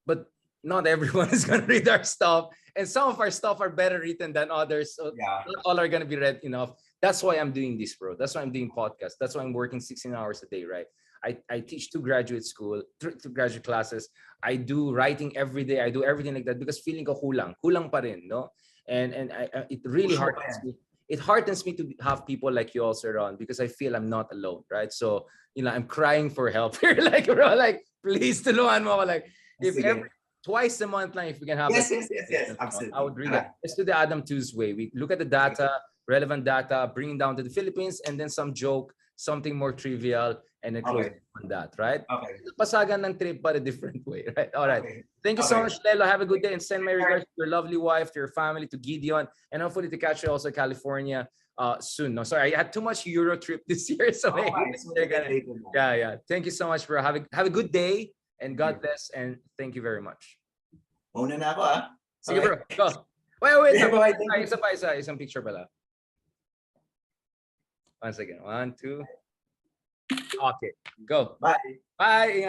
Speaker 1: but not everyone is gonna read our stuff, and some of our stuff are better written than others. So not all are gonna be read enough. That's why I'm doing this, bro. That's why I'm doing podcasts. That's why I'm working 16 hours a day, right? I teach two graduate classes. I do writing every day. I do everything like that because feeling ko kulang pa rin, no? And it really heartens me. It heartens me to have people like you also around because I feel I'm not alone, right? So I'm crying for help here, like, bro, like, please tulungan mo ako, like, twice a month, like, if we can have
Speaker 2: yes, absolutely.
Speaker 1: I would really. Let's do the Adam Tooze way. We look at the data. Relevant data, bringing down to the Philippines, and then some joke, something more trivial and then close on that, right?
Speaker 2: Okay.
Speaker 1: Pasagan ng trip but a different way, right? All right.
Speaker 2: Okay.
Speaker 1: Thank you so much, Lelo. Have a good day and send my regards to your lovely wife, to your family, to Gideon, and hopefully to catch you also in California soon. No, sorry, I had too much Euro trip this year, so yeah. Thank you so much, bro. Have a good day and God bless and thank you very much.
Speaker 2: Una na ako, ah.
Speaker 1: Sige, bro. Go. Wait. Isang picture pala. Once again. 1, 2. Okay. Go.
Speaker 2: Bye.
Speaker 1: Bye.